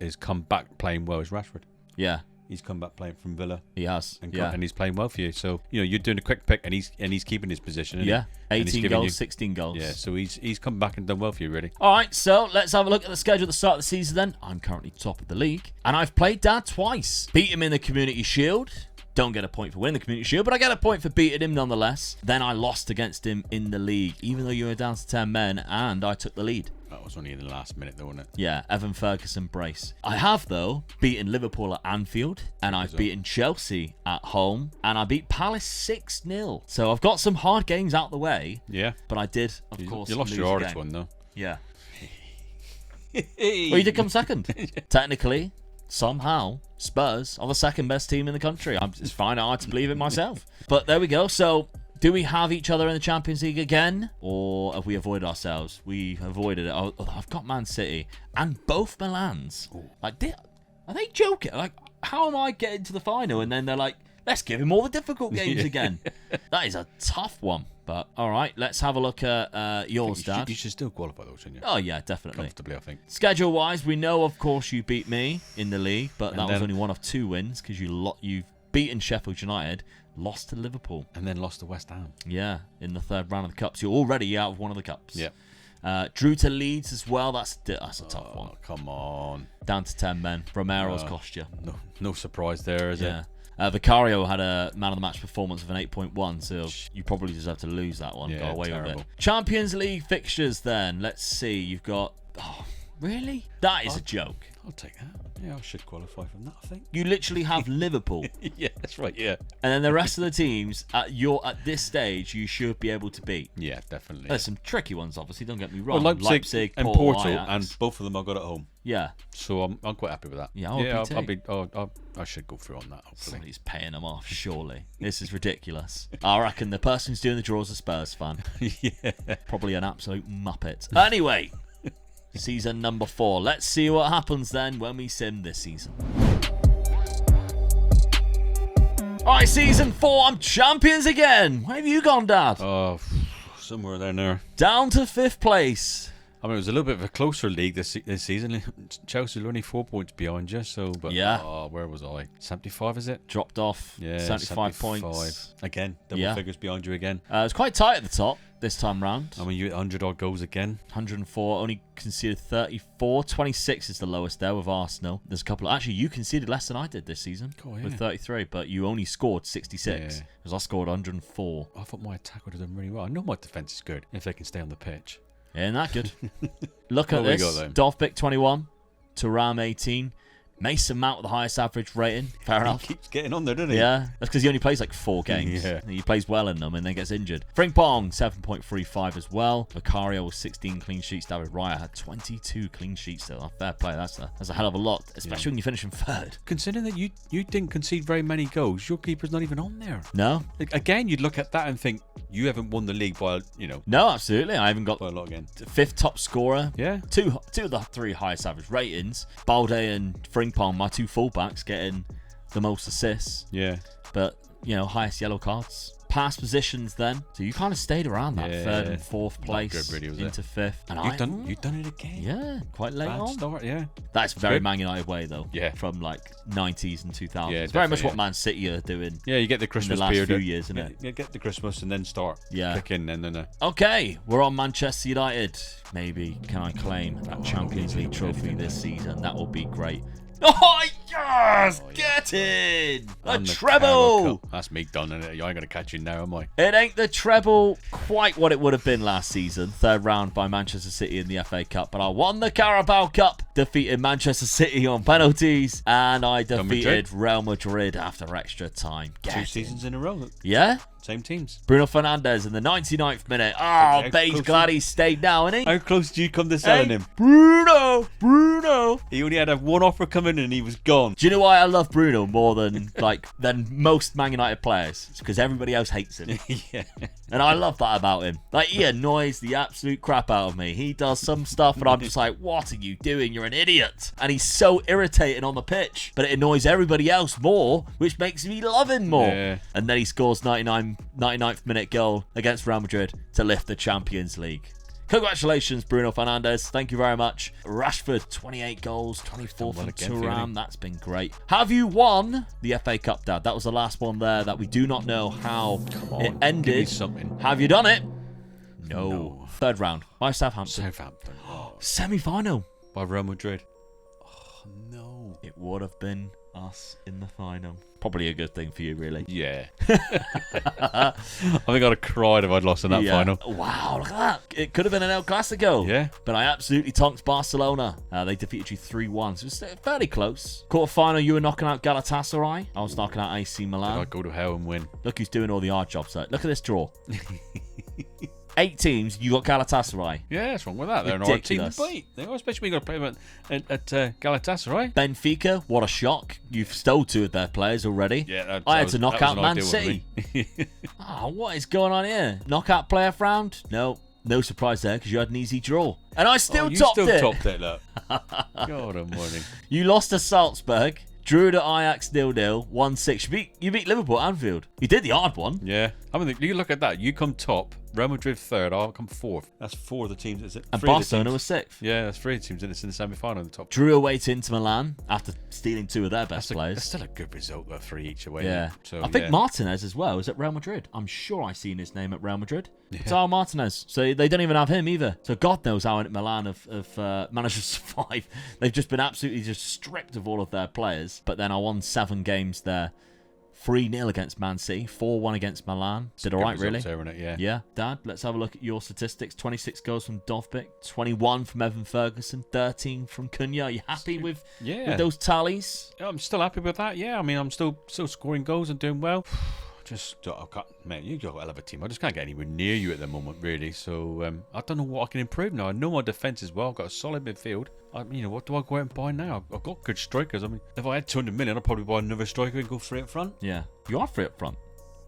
has come back playing well is Rashford. Yeah. He's come back playing from Villa. He has, and he's playing well for you. So you're doing a quick pick, and he's keeping his position. Yeah, 18 goals, 16 goals. Yeah, so he's come back and done well for you, really. All right, so let's have a look at the schedule at the start of the season. Then I'm currently top of the league, and I've played Dad twice. Beat him in the Community Shield. Don't get a point for winning the Community Shield, but I get a point for beating him nonetheless. Then I lost against him in the league, even though you were down to 10 men, and I took the lead. That was only in the last minute, though, wasn't it? Yeah, Evan Ferguson brace. I have, though, beaten Liverpool at Anfield, and I've beaten Chelsea at home, and I beat Palace 6-0. So I've got some hard games out the way. Yeah. But I did, of course, you lost lose your hardest again. one, though. Yeah. Well, you did come second. Technically, somehow, Spurs are the second best team in the country. It's fine, hard to believe it myself. But there we go. So, do we have each other in the Champions League again? Or have we avoided ourselves? We avoided it. Oh, I've got Man City and both Milans. Like, are they joking? Like, how am I getting to the final? And then they're like, let's give him all the difficult games again. That is a tough one. But, all right, let's have a look at yours, Dad. You should still qualify, though, shouldn't you? Oh, yeah, definitely. Comfortably, I think. Schedule-wise, we know, of course, you beat me in the league, but that was only one of 2 wins because you've beaten Sheffield United, lost to Liverpool. And then lost to West Ham. Yeah, in the 3rd round of the Cups. You're already out of one of the Cups. Yeah. Drew to Leeds as well. That's a tough one. Come on. Down to 10 men. Romero's cost you. No surprise there, is it? Vicario had a man of the match performance of an 8.1, so you probably deserve to lose that one. Yeah, Go away terrible. with it. Champions League fixtures then. Let's see. You've got... Oh, really? That is a joke. I'll take that. Yeah, I should qualify from that, I think. You literally have Liverpool. Yeah, that's right, yeah. And then the rest of the teams, at this stage, you should be able to beat. Yeah, definitely. There's some tricky ones, obviously, don't get me wrong. Well, Leipzig and Porto, Porto, Ajax. and both of them I got at home. Yeah. So I'm quite happy with that. Yeah, I'll be I should go through on that, hopefully. Somebody's paying them off, surely. This is ridiculous. I reckon the person who's doing the draws is a Spurs fan. Yeah. Probably an absolute muppet. Anyway, season number 4. Let's see what happens then when we sim this season. Alright, season 4, I'm champions again. Where have you gone, Dad? Oh, somewhere down there. Down to 5th place. I mean, it was a little bit of a closer league this season. Chelsea were only 4 points behind you, so... But, yeah. Where was I? 75, is it? Dropped off. Yeah, 75 points. Again, double figures behind you again. It was quite tight at the top this time round. I mean, you hit 100-odd goals again. 104, only conceded 34. 26 is the lowest there with Arsenal. There's a couple of... Actually, you conceded less than I did this season with 33, but you only scored 66, because I scored 104. I thought my attack would have done really well. I know my defence is good, if they can stay on the pitch. Isn't that good? Look at this. Dovbyk 21, Thuram 18, Mason Mount with the highest average rating. Fair enough. He keeps getting on there, doesn't he? Yeah, that's because he only plays like 4 games. Yeah. He plays well in them and then gets injured. Frimpong 7.35 as well. Vicario with 16 clean sheets. David Raya had 22 clean sheets still. Fair play. That's a hell of a lot, especially when you finish in 3rd. Considering that you didn't concede very many goals, your keeper's not even on there. No. Like, again, you'd look at that and think you haven't won the league by No, absolutely. I haven't got by a lot again. 5th top scorer. Yeah. Two of the 3 highest average ratings. Balde and Frimpong, my 2 fullbacks, getting the most assists. Yeah. But, highest yellow cards. Past positions then. So you kind of stayed around that 3rd and 4th place good, really, was into it? 5th. And You've done it again. Yeah, quite late Bad on. start, yeah. That's very good. Man United way though. Yeah. From like 90s and 2000s. Yeah, it's very much definitely, what Man City are doing. Yeah, you get the Christmas in the last period. few years, isn't it? Yeah, get the Christmas and then start. Yeah. Click in and then. Okay, we're on Manchester United. Maybe can I claim that Champions League trophy this season? That will be great. Oh, yes! Get in! A treble! That's me done, and I ain't going to catch you now, am I? It ain't the treble quite what it would have been last season. 3rd round by Manchester City in the FA Cup. But I won the Carabao Cup, defeated Manchester City on penalties, and I defeated Real Madrid after extra time. 2 seasons in a row. Yeah? Same teams. Bruno Fernandes in the 99th minute. Oh, but he's glad he stayed now, isn't he? How close do you come to selling him? Bruno! He only had one offer coming and he was gone. Do you know why I love Bruno more than than most Man United players? It's because everybody else hates him. Yeah. And I love that about him. Like, he annoys the absolute crap out of me. He does some stuff and I'm just like, what are you doing? You're an idiot. And he's so irritating on the pitch. But it annoys everybody else more, which makes me love him more. Yeah. And then he scores 99th minute goal against Real Madrid to lift the Champions League. Congratulations, Bruno Fernandes. Thank you very much. Rashford, 28 goals, 24 from Thuram. That's been great. Have you won the FA Cup, Dad? That was the last one there that we do not know how it ended. Give me something. Have you done it? No. 3rd round by Southampton. Oh. Semi-final. By Real Madrid. Oh, no. It would have been us in the final. Probably a good thing for you, really. Yeah. I think I'd have cried if I'd lost in that final. Wow, look at that. It could have been an El Clasico. Yeah. But I absolutely tonked Barcelona. They defeated you 3-1. So it was fairly close. Quarter-final, you were knocking out Galatasaray. I was knocking out AC Milan. I'd go to hell and win. Look who's doing all the hard jobs. Look at this draw. 8 teams, you got Galatasaray. Yeah, what's wrong with that? They're an hard team to beat. Especially when you got to play them at Galatasaray. Benfica, what a shock. You've stole 2 of their players already. Yeah, I had to knock out Man City. What is going on here? Knockout playoff round? No surprise there because you had an easy draw. And I still topped it. Topped it, look. God almighty. You lost to Salzburg. Drew to Ajax 0-0, 1-6. You beat Liverpool at Anfield. You did the hard one. Yeah. I mean, you look at that. You come top, Real Madrid 3rd, I'll come 4th. That's 4 of the teams. Is it? And Barcelona was 6th. Yeah, that's 3 teams in the semi-final in the top. Drew away to Inter Milan after stealing 2 of their best players. That's still a good result, though, 3 each away. Yeah. So, I think Martinez as well is at Real Madrid. I'm sure I've seen his name at Real Madrid. Tao Martinez. So they don't even have him either. So God knows how Inter Milan have managed to survive. They've just been absolutely just stripped of all of their players. But then I won 7 games there. 3-0 against Man City, 4-1 against Milan. Did all right, really. Yeah. Dad, let's have a look at your statistics. 26 goals from Dovbyk, 21 from Evan Ferguson, 13 from Cunha. Are you happy with those tallies? I'm still happy with that. Yeah, I mean, I'm still scoring goals and doing well. I can't, man, you've got a hell of a team. I just can't get anywhere near you at the moment, really. So I don't know what I can improve now. I know my defence as well. I've got a solid midfield. What do I go out and buy now? I've got good strikers. I mean, if I had 200 million, I'd probably buy another striker and go free up front. Yeah, you are free up front.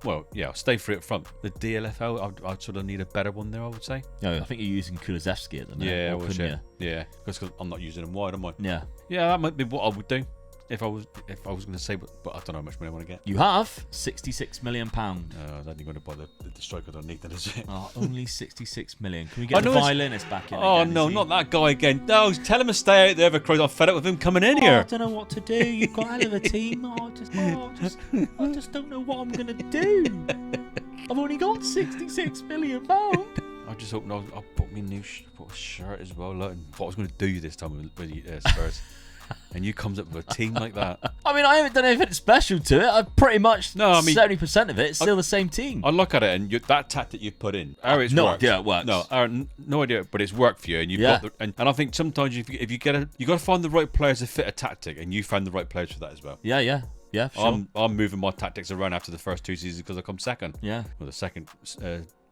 Well, yeah, I'll stay free up front. The DLFL, I'd sort of need a better one there, I would say. No, I think you're using Kulusevski at the minute. Yeah, I wish. Yeah, because I'm not using them wide, am I? Yeah. Yeah, that might be what I would do if I was going to say, but I don't know how much money I want to get. You have £66 million. I don't think I'm going to buy the striker I need, then, is it? Oh, only 66 million. Can we get the violinist back in? Oh, again? no, not that guy again. No, tell him to stay out there, because I'm fed up with him coming in here. I don't know what to do. You've got a hell of a team. I just don't know what I'm going to do. I've only got £66 million. I just hope I'll put me new shirt as well. Like, what I was going to do this time with Spurs. And you comes up with a team like that. I mean, I haven't done anything special to it. I've pretty much 70% of it. It's still the same team. I look at it, and that tactic you put in, it's no worked. idea it works. No idea, but it's worked for you, and you've got and I think sometimes if you get you got to find the right players to fit a tactic, and you found the right players for that as well. Yeah, sure. I'm moving my tactics around after the first 2 seasons because I come second. Yeah. Well, the second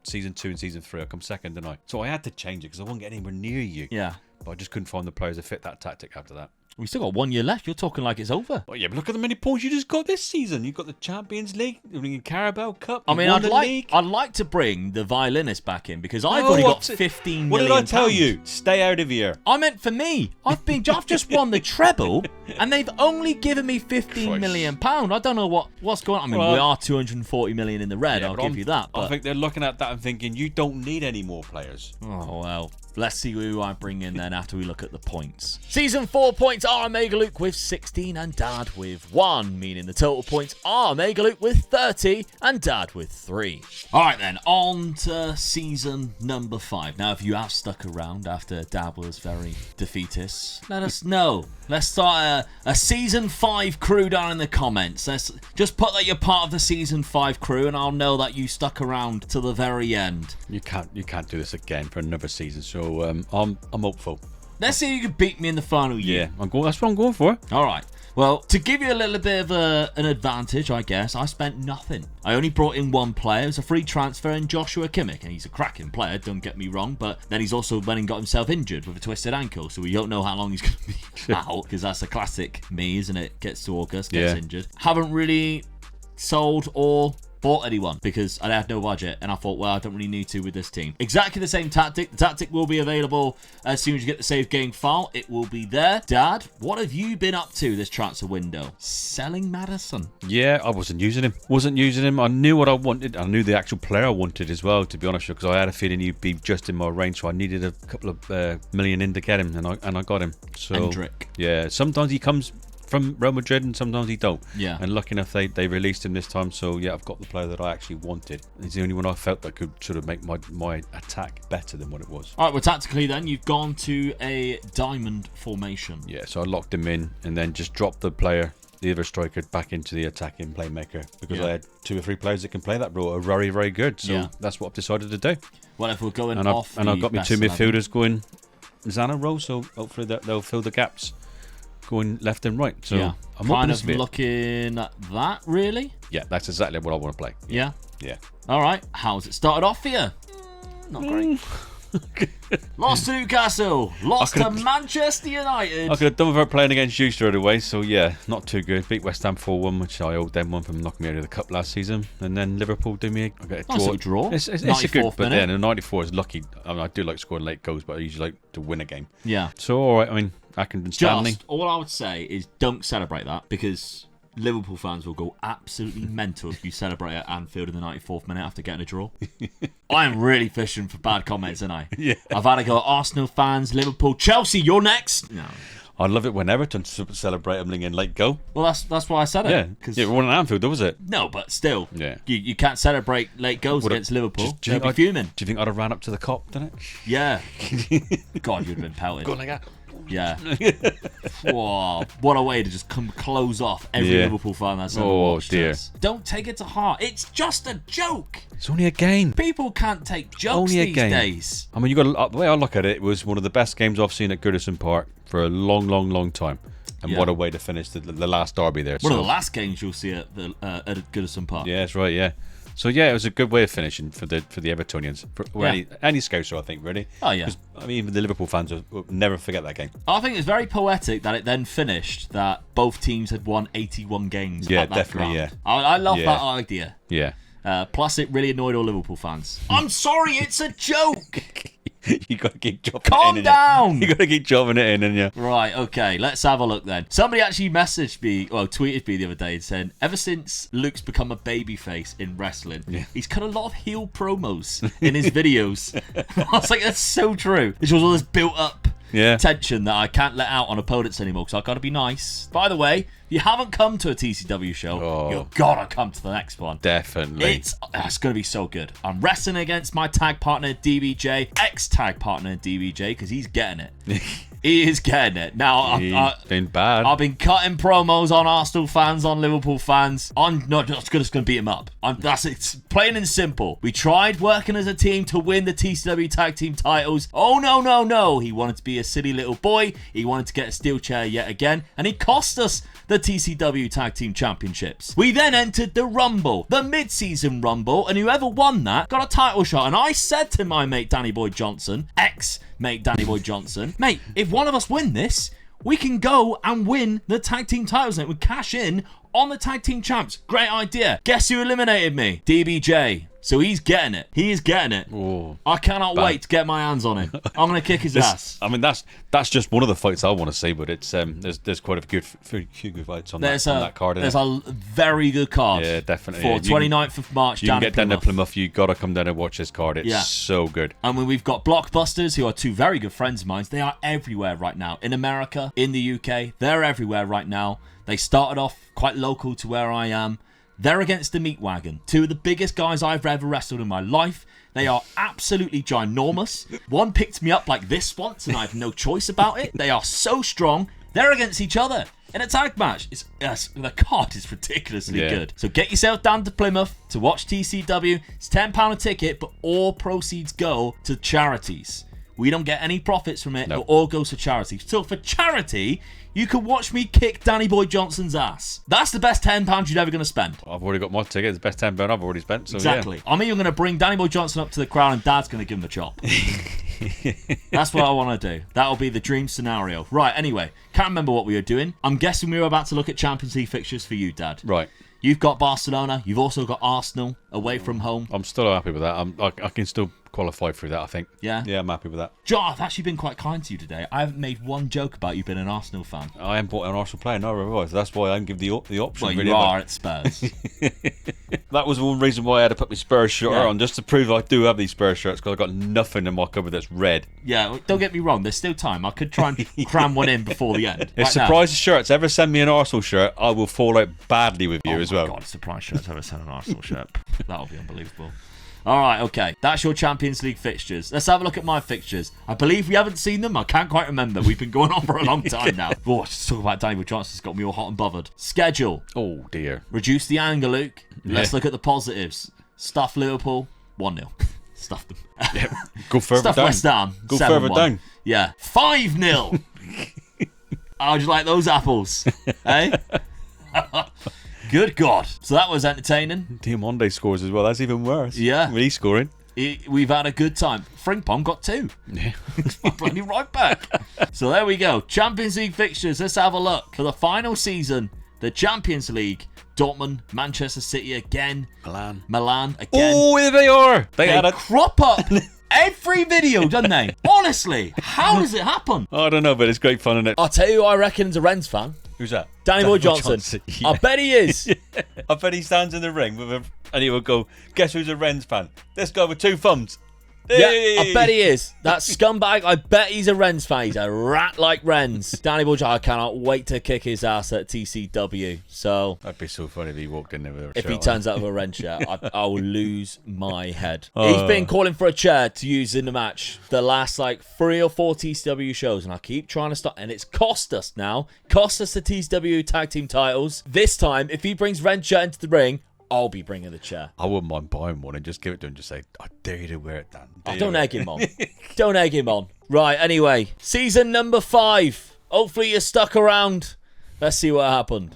season 2 and season 3, I come second, didn't I? So I had to change it because I wasn't getting anywhere near you. Yeah. But I just couldn't find the players to fit that tactic after that. We still got 1 year left. You're talking like it's over. Oh, yeah, but look at the many points you just got this season. You've got the Champions League, the Carabao Cup. I mean, I'd like to bring the violinist back in because I've only got 15 What million. did I tell you? Stay out of here. I meant for me. I've just won the treble, and they've only given me 15 million pound. I don't know what's going on. I mean, we are 240 million in the red. I'll give you that. But I think they're looking at that and thinking you don't need any more players. Oh well. Let's see who I bring in then after we look at the points. Season 4 points are Omega Luke with 16 and Dad with 1, meaning the total points are Omega Luke with 30 and Dad with 3. Alright then, on to season number 5. Now, if you have stuck around after Dad was very defeatist, let us know. Let's start a season 5 crew down in the comments. Let's just put that you're part of the season 5 crew, and I'll know that you stuck around to the very end. You can't do this again for another season. So I'm hopeful. Let's see if you can beat me in the final year. Yeah, that's what I'm going for. All right. Well, to give you a little bit of an advantage, I guess, I spent nothing. I only brought in 1 player. It was a free transfer in Joshua Kimmich, and he's a cracking player, don't get me wrong, but then he's also went and got himself injured with a twisted ankle, so we don't know how long he's going to be out, because that's a classic me, isn't it? Gets to August, gets injured. Haven't really sold or bought anyone because I had no budget, and I thought, well, I don't really need to with this team. Exactly the same tactic. The tactic will be available as soon as you get the save game file. It will be there. Dad, what have you been up to this transfer window? Selling Maddison? Yeah, I wasn't using him. I knew what I wanted. I knew the actual player I wanted as well, to be honest, because I had a feeling he'd be just in my range, so I needed a couple of million in to get him, and I got him. So Hendrick. Yeah, sometimes he comes from Real Madrid and sometimes he don't. Yeah. And lucky enough they released him this time, so yeah, I've got the player that I actually wanted. He's the only one I felt that could sort of make my attack better than what it was. Alright, well, tactically then, you've gone to a diamond formation. Yeah, so I locked him in and then just dropped the other striker back into the attacking playmaker, because I had 2 or 3 players that can play that role are very, very good. So that's what I've decided to do. Well, if we're going and off I've got my 2 midfielders going Zana role, so hopefully they'll fill the gaps going left and right. So I'm kind of looking at that, really. Yeah, that's exactly what I want to play. Yeah. All right. How's it started off for you? Not great. Lost to Newcastle. Lost to Manchester United. I could have done without playing against you straight away. So yeah, not too good. Beat West Ham 4-1, which I owed them one from knocking me out of the cup last season. And then Liverpool do me. I got a draw. Nice draw. It's a good, but then the 94 is lucky. I mean, I do like scoring late goals, but I usually like to win a game. Yeah. So all right. I mean, Accrington Stanley. Just all I would say is don't celebrate that, because Liverpool fans will go absolutely mental if you celebrate at Anfield in the 94th minute after getting a draw. I'm really fishing for bad comments, aren't I? Yeah. I've had to go Arsenal fans, Liverpool, Chelsea, you're next. No. I love it when Everton celebrate them in late goal. Well, that's why I said it. Yeah, it wasn't Anfield, was it? No, but still. Yeah. You can't celebrate late goals against Liverpool. They'll be fuming. Do you think I'd have ran up to the cop, didn't it? Yeah. God, you'd have been pelted. Going like that. Yeah. Whoa, what a way to just close off every Liverpool fan that's ever watched us. Don't take it to heart. It's just a joke. It's only a game. People can't take jokes these days. I mean, the way I look at it, it was one of the best games I've seen at Goodison Park for a long, long, long time. And what a way to finish the last derby there. One of the last games you'll see at Goodison Park. Yeah, that's right, yeah. So yeah, it was a good way of finishing for the Evertonians, any Scouser, I think, really. Oh yeah. I mean, even the Liverpool fans will never forget that game. I think it's very poetic that it then finished that both teams had won 81 games. Yeah, at that definitely. ground. Yeah, I love that idea. Yeah. Plus, it really annoyed all Liverpool fans. I'm sorry, it's a joke. You got to keep dropping Calm it in. down. You got to keep dropping it in, and yeah. Right, okay, let's have a look then. Somebody actually tweeted me the other day and said, ever since Luke's become a babyface in wrestling, he's cut a lot of heel promos in his videos. I was like, that's so true. It was all this built-up tension that I can't let out on opponents anymore because I've got to be nice. By the way, if you haven't come to a TCW show, you've got to come to the next one. Definitely. It's going to be so good. I'm wrestling against my tag partner, DBJ, ex-tag partner, DBJ, because he's getting it. He is getting it. Now, He's been bad. I've been cutting promos on Arsenal fans, on Liverpool fans. I'm not just going to beat him up. It's plain and simple. We tried working as a team to win the TCW tag team titles. Oh, no. He wanted to be a silly little boy. He wanted to get a steel chair yet again. And he cost us the TCW tag team championships. We then entered the Rumble, the mid-season Rumble. And whoever won that got a title shot. And I said to my mate Danny Boy Johnson, ex-mate Danny Boy Johnson, mate, if one of us win this, we can go and win the tag team titles and we cash in on the tag team champs. Great idea. Guess who eliminated me? DBJ. So he's getting it. He is getting it. Ooh, I cannot wait to get my hands on him. I'm going to kick his ass. I mean, that's just one of the fights I want to see, but it's there's quite a few good fights on that card. There's a very good card. Yeah, definitely. For 29th of March. You can get down to Plymouth. You got to come down and watch this card. It's so good. And when we've got Blockbusters, who are two very good friends of mine. They are everywhere right now. In America, in the UK, they're everywhere right now. They started off quite local to where I am. They're against the Meat Wagon. Two of the biggest guys I've ever wrestled in my life. They are absolutely ginormous. One picked me up like this once, and I have no choice about it. They are so strong. They're against each other in a tag match. The card is ridiculously good. So get yourself down to Plymouth to watch TCW. It's £10 a ticket, but all proceeds go to charities. We don't get any profits from it. Nope. It all goes to charity. So for charity, you can watch me kick Danny Boy Johnson's ass. That's the best £10 you're ever going to spend. I've already got my ticket. It's the best £10 I've already spent. So exactly. Yeah. I'm even going to bring Danny Boy Johnson up to the crowd and Dad's going to give him a chop. That's what I want to do. That'll be the dream scenario. Right, anyway. Can't remember what we were doing. I'm guessing we were about to look at Champions League fixtures for you, Dad. Right. You've got Barcelona. You've also got Arsenal away from home. I'm still happy with that. I can still qualify through that, I think. Yeah? Yeah, I'm happy with that. Joe, I've actually been quite kind to you today. I haven't made one joke about you being an Arsenal fan. I haven't bought an Arsenal player, no, otherwise. That's why I didn't give the option. Well, really, you are at Spurs. That was one reason why I had to put my Spurs shirt on, just to prove I do have these Spurs shirts, because I've got nothing in my cupboard that's red. Yeah, don't get me wrong. There's still time. I could try and cram one in before the end. If Surprise Shirts ever send me an Arsenal shirt, I will fall out badly with you as well. Oh my God, Surprise Shirts ever send an Arsenal shirt. That'll be unbelievable. All right, okay. That's your Champions League fixtures. Let's have a look at my fixtures. I believe we haven't seen them. I can't quite remember. We've been going on for a long time now. Oh, let's talk about Danny Boy Johnson's got me all hot and bothered. Schedule. Oh, dear. Reduce the anger, Luke. Let's look at the positives. Stuff Liverpool, 1-0. Stuff them. Yeah. Go further Stuff down. West Ham, Go 7-1. further down. Yeah. 5-0. How'd you like those apples? Eh? Good God. So that was entertaining. Diamande scores as well. That's even worse. Yeah. When he's scoring. We've had a good time. Frimpong got 2. Yeah. Bloody right back. So there we go. Champions League fixtures. Let's have a look. For the final season, the Champions League. Dortmund, Manchester City again. Milan again. Oh, there they are. They had a crop up. Every video, don't they? Honestly, how does it happen? I don't know, but it's great fun, isn't it? I'll tell you who I reckon is a Rennes fan. Who's that? Danny Boy Johnson. Yeah. I bet he is. Yeah. I bet he stands in the ring and he would go, guess who's a Rennes fan? This guy with 2 thumbs. Yeah, I bet he is. That scumbag, I bet he's a Rennes fan. He's a rat like Rennes. Danny Boy Johnson, I cannot wait to kick his ass at TCW. So that'd be so funny if he walked in there with a if shirt he on. turns out of a Rennes shirt, I will lose my head. He's been calling for a chair to use in the match the last 3 or 4 TCW shows, and I keep trying to stop, and it's cost us now. Cost us the TCW tag team titles. This time, if he brings Rennes shirt into the ring, I'll be bringing the chair. I wouldn't mind buying one and just give it to him and just say, I dare you to wear it, Dan. Don't egg him on. Don't egg him on. Right, anyway. Season number 5. Hopefully you're stuck around. Let's see what happened.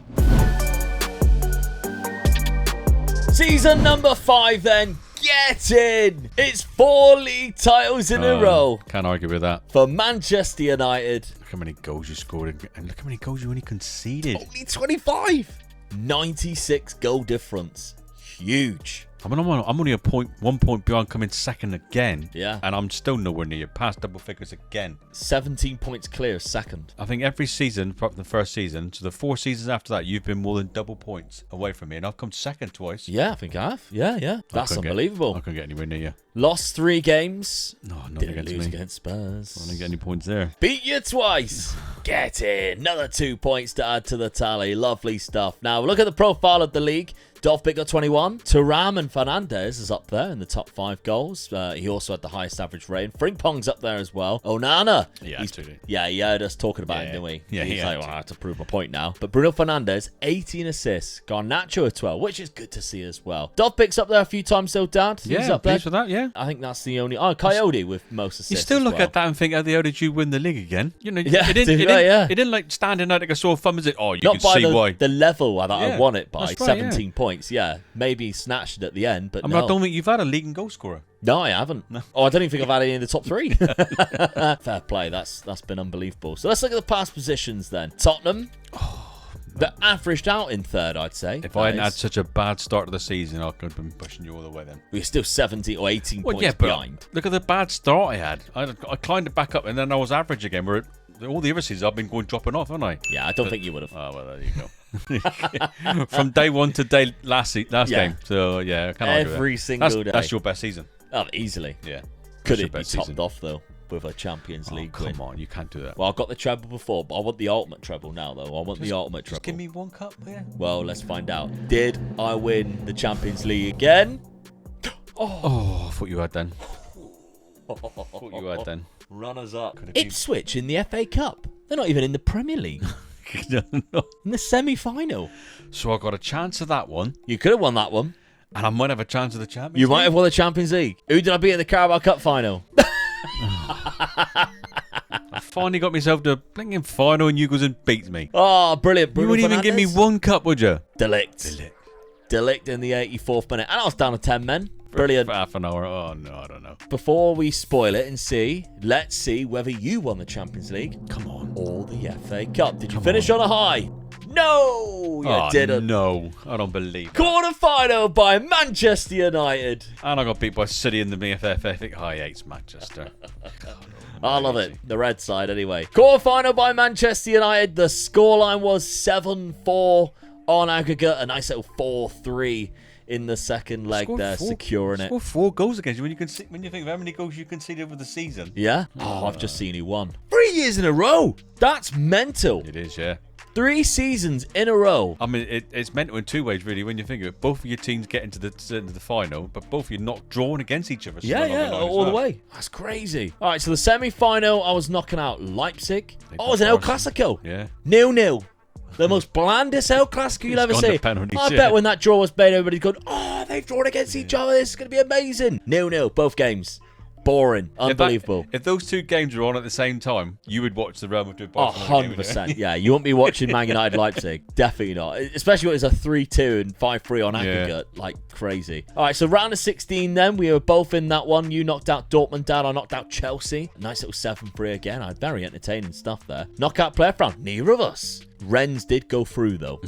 Season number 5 then. Get in! It's 4 league titles in a row. Can't argue with that. For Manchester United. Look how many goals you scored and look how many goals you only conceded. Only 25. 96 goal difference. Huge. I mean, I'm only 1 point behind coming second again. Yeah. And I'm still nowhere near past double figures again. 17 points clear second. I think every season, apart from the first season, to the 4 seasons after that, you've been more than double points away from me. And I've come second twice. Yeah, I think I have. Yeah. That's unbelievable. I couldn't get anywhere near you. Lost 3 games. No, not Didn't against lose me. against Spurs. I didn't get any points there. Beat you twice. Get in. Another 2 points to add to the tally. Lovely stuff. Now, look at the profile of the league. Dovbik got 21. Thuram and Fernandez is up there in the top 5 goals. He also had the highest average rating. Frimpong's up there as well. Onana. Yeah, he heard us talking about him, didn't we? Yeah, He's like, well, I have to prove my point now. But Bruno Fernandes, 18 assists. Garnacho at 12, which is good to see as well. Dovbik's up there a few times though, Dad. He's Yeah, up there. pleased with that, yeah. I think that's the only... Oh, Coyote with most assists. You still as look well. at that and think, how the hell did you win the league again? You know, Yeah, it didn't like standing out like a sore thumb, is it? Oh, you Not can by see why. the level that I Yeah, won it by, that's right, 17 points. Yeah, maybe snatched it at the end, but I mean, no. I don't think you've had a league and goal scorer. No, I haven't. No. Oh, I don't even think I've had any in the top 3. Fair play. That's been unbelievable. So let's look at the past positions then. Tottenham. They're averaged out in 3rd, I'd say. If I hadn't had such a bad start to the season, I could have been pushing you all the way then. We're still 17 or 18 points but behind. look at the bad start I had. I climbed it back up and then I was average again. Where all the other seasons I've been dropping off, haven't I? Yeah, I don't think you would have. Oh, well, there you go. From day 1 to day last game. So, yeah, I can't argue with Every that. single day. That's your best season. Oh, easily. Yeah. Could That's your it be best topped season. off, though, with a Champions League win? Come on, you can't do that. Well, I got the treble before, but I want the ultimate treble now, though. I want the ultimate treble. Just give me 1 cup, yeah. Well, let's find out. Did I win the Champions League again? Oh, I thought you had then. Thought you had then. Runners up. Ipswich in the FA Cup. They're not even in the Premier League. In the semi-final. So I got a chance of that one, You could have won that one. and I might have a chance of the Champions You might League. have won the Champions League. Who did I beat in the Carabao Cup final? I finally got myself to a blinking final, and you goes and beats me. Oh, brilliant. You Bruno wouldn't even give me Fernandes. 1 cup, would you? Delict in the 84th minute. And I was down to 10 men. Brilliant. For half an hour. Oh, no, I don't know. Before we spoil it and see, let's see whether you won the Champions League Come on. or the FA Cup. Did you finish on a high? No, you didn't. No, I don't believe it. Quarter-final by Manchester United. And I got beat by City in the BFF. I hate Manchester. I love it. The red side, anyway. Quarter-final by Manchester United. The scoreline was 7-4 on aggregate. A nice little 4-3 in the second leg there, securing it. Scored 4 goals against you. When you think of how many goals you conceded over the season. Yeah? Oh, I've just seen who won. 3 years in a row. That's mental. It is, yeah. 3 seasons in a row. I mean, it's mental in 2 ways, really, when you think of it. Both of your teams get into the final, but both of you not drawn against each other. All the way. That's crazy. All right, so the semi-final, I was knocking out Leipzig. Oh, it was an El Clasico. Yeah. 0-0. The most blandest El Clasico you'll ever gone to see. penalties, I bet when that draw was made, everybody's going, oh, they've drawn against each other. This is going to be amazing. 0-0, both games. Boring. Unbelievable. If those 2 games were on at the same time, you would watch the Real Madrid Oh, Barcelona game, 100%. Yeah, you won't be watching Man United Leipzig. Definitely not. Especially when it's a 3-2 and 5-3 on aggregate. Like crazy. All right, so round of 16 then. We were both in that one. You knocked out Dortmund, Dad. I knocked out Chelsea. Nice little 7-3 again. I had very entertaining stuff there. Knockout player round. Neither of us. Rennes did go through, though.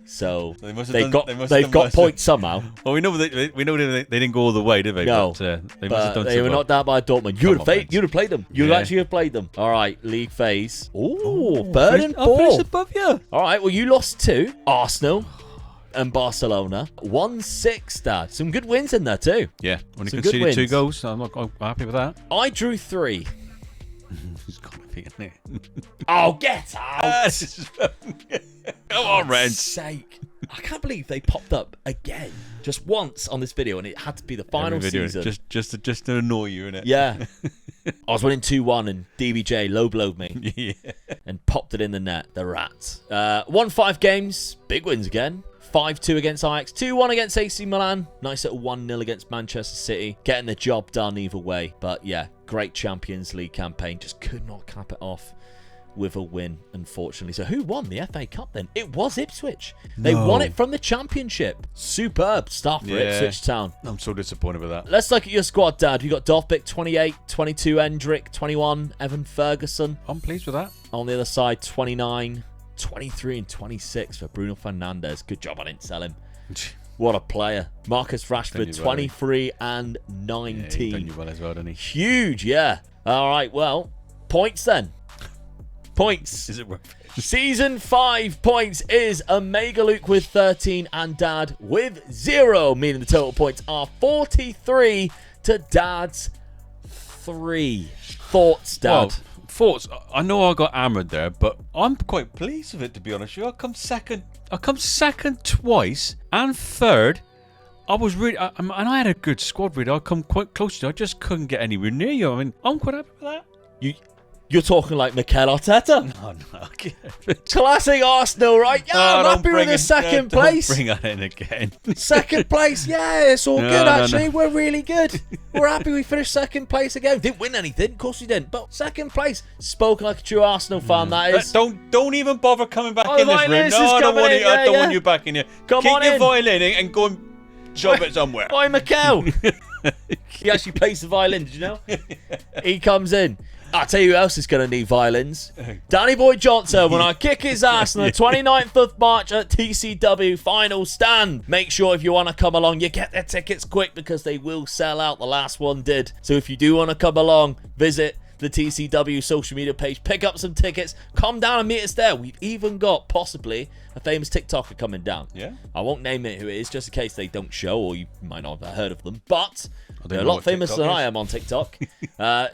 So they've got points somehow. Well, we know they didn't go all the way, did they? No, but, they were knocked out by Dortmund. You'd have played them. You'd actually have played them. All right, league phase. Ooh, third and fourth. Above you. All right, well, you lost 2. Arsenal and Barcelona. 1-6, Dad. Some good wins in there too. Yeah, only Some good conceded 2 wins. goals. I'm happy with that. I drew 3. It's got to be, isn't it? Oh, get out! Come on, Reds. Sake. I can't believe they popped up again just once on this video, and it had to be the final season. Just to annoy you, innit? Yeah. I was winning 2-1 and DBJ low-blowed me. Yeah. And popped it in the net. The Rats. Won 5 games. Big wins again. 5-2 against Ajax. 2-1 against AC Milan. Nice little 1-0 against Manchester City. Getting the job done either way. But yeah, great Champions League campaign. Just could not cap it off with a win, unfortunately. So who won the FA Cup then? It was Ipswich. They won it from the Championship. Superb stuff for Ipswich Town. I'm so disappointed with that. Let's look at your squad, Dad. You got Dovbyk, 28, 22 Endrick, 21 Evan Ferguson. I'm pleased with that. On the other side, 29, 23 and 26 for Bruno Fernandes. Good job I didn't sell him. What a player. Marcus Rashford, 23 and 19. Yeah, he's done you well as well, didn't he? Huge, yeah. All right, well, points then. Points. Is it worth it? Season 5 points is Omega Luke with 13 and Dad with 0, meaning the total points are 43 to Dad's 3. Thoughts, Dad? Well, thoughts. I know I got hammered there, but I'm quite pleased with it, to be honest with you. I come second twice and third. I was really, and I had a good squad. Really, I come quite close to you. I just couldn't get anywhere near you. I mean, I'm quite happy with that. You're talking like Mikel Arteta. No. Classic Arsenal, right? Yeah, I'm happy with the second place. Don't bring that in again. Second place, yeah, it's all good actually. We're really good. We're happy we finished second place again. Didn't win anything, of course we didn't. But second place, spoken like a true Arsenal fan. That is. Don't even bother coming back in this room. No, I don't want you back in here. Keep your violin in and go and shove it somewhere. Oi, Mikel. He actually plays the violin. Did you know? He comes in. I'll tell you who else is going to need violins. Danny Boy Johnson when I kick his ass on the 29th of March at TCW Final Stand. Make sure if you want to come along, you get their tickets quick because they will sell out. The last one did. So if you do want to come along, visit the TCW social media page, pick up some tickets, come down and meet us there. We've even got possibly a famous TikToker coming down. Yeah. I won't name it who it is just in case they don't show or you might not have heard of them. But they're a lot famous than I am on TikTok.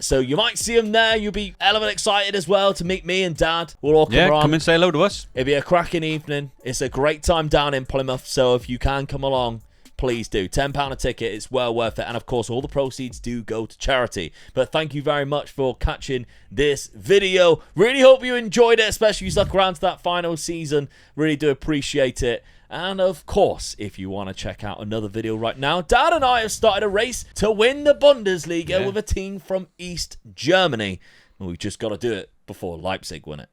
So you might see them there. You'll be hell of excited as well to meet me and Dad. We'll all come around. Come and say hello to us. It'll be a cracking evening. It's a great time down in Plymouth. So if you can come along, please do. £10 a ticket. It's well worth it. And of course, all the proceeds do go to charity. But thank you very much for catching this video. Really hope you enjoyed it, especially if you stuck around to that final season. Really do appreciate it. And of course, if you want to check out another video right now, Dad and I have started a race to win the Bundesliga with a team from East Germany. And we've just got to do it before Leipzig win it.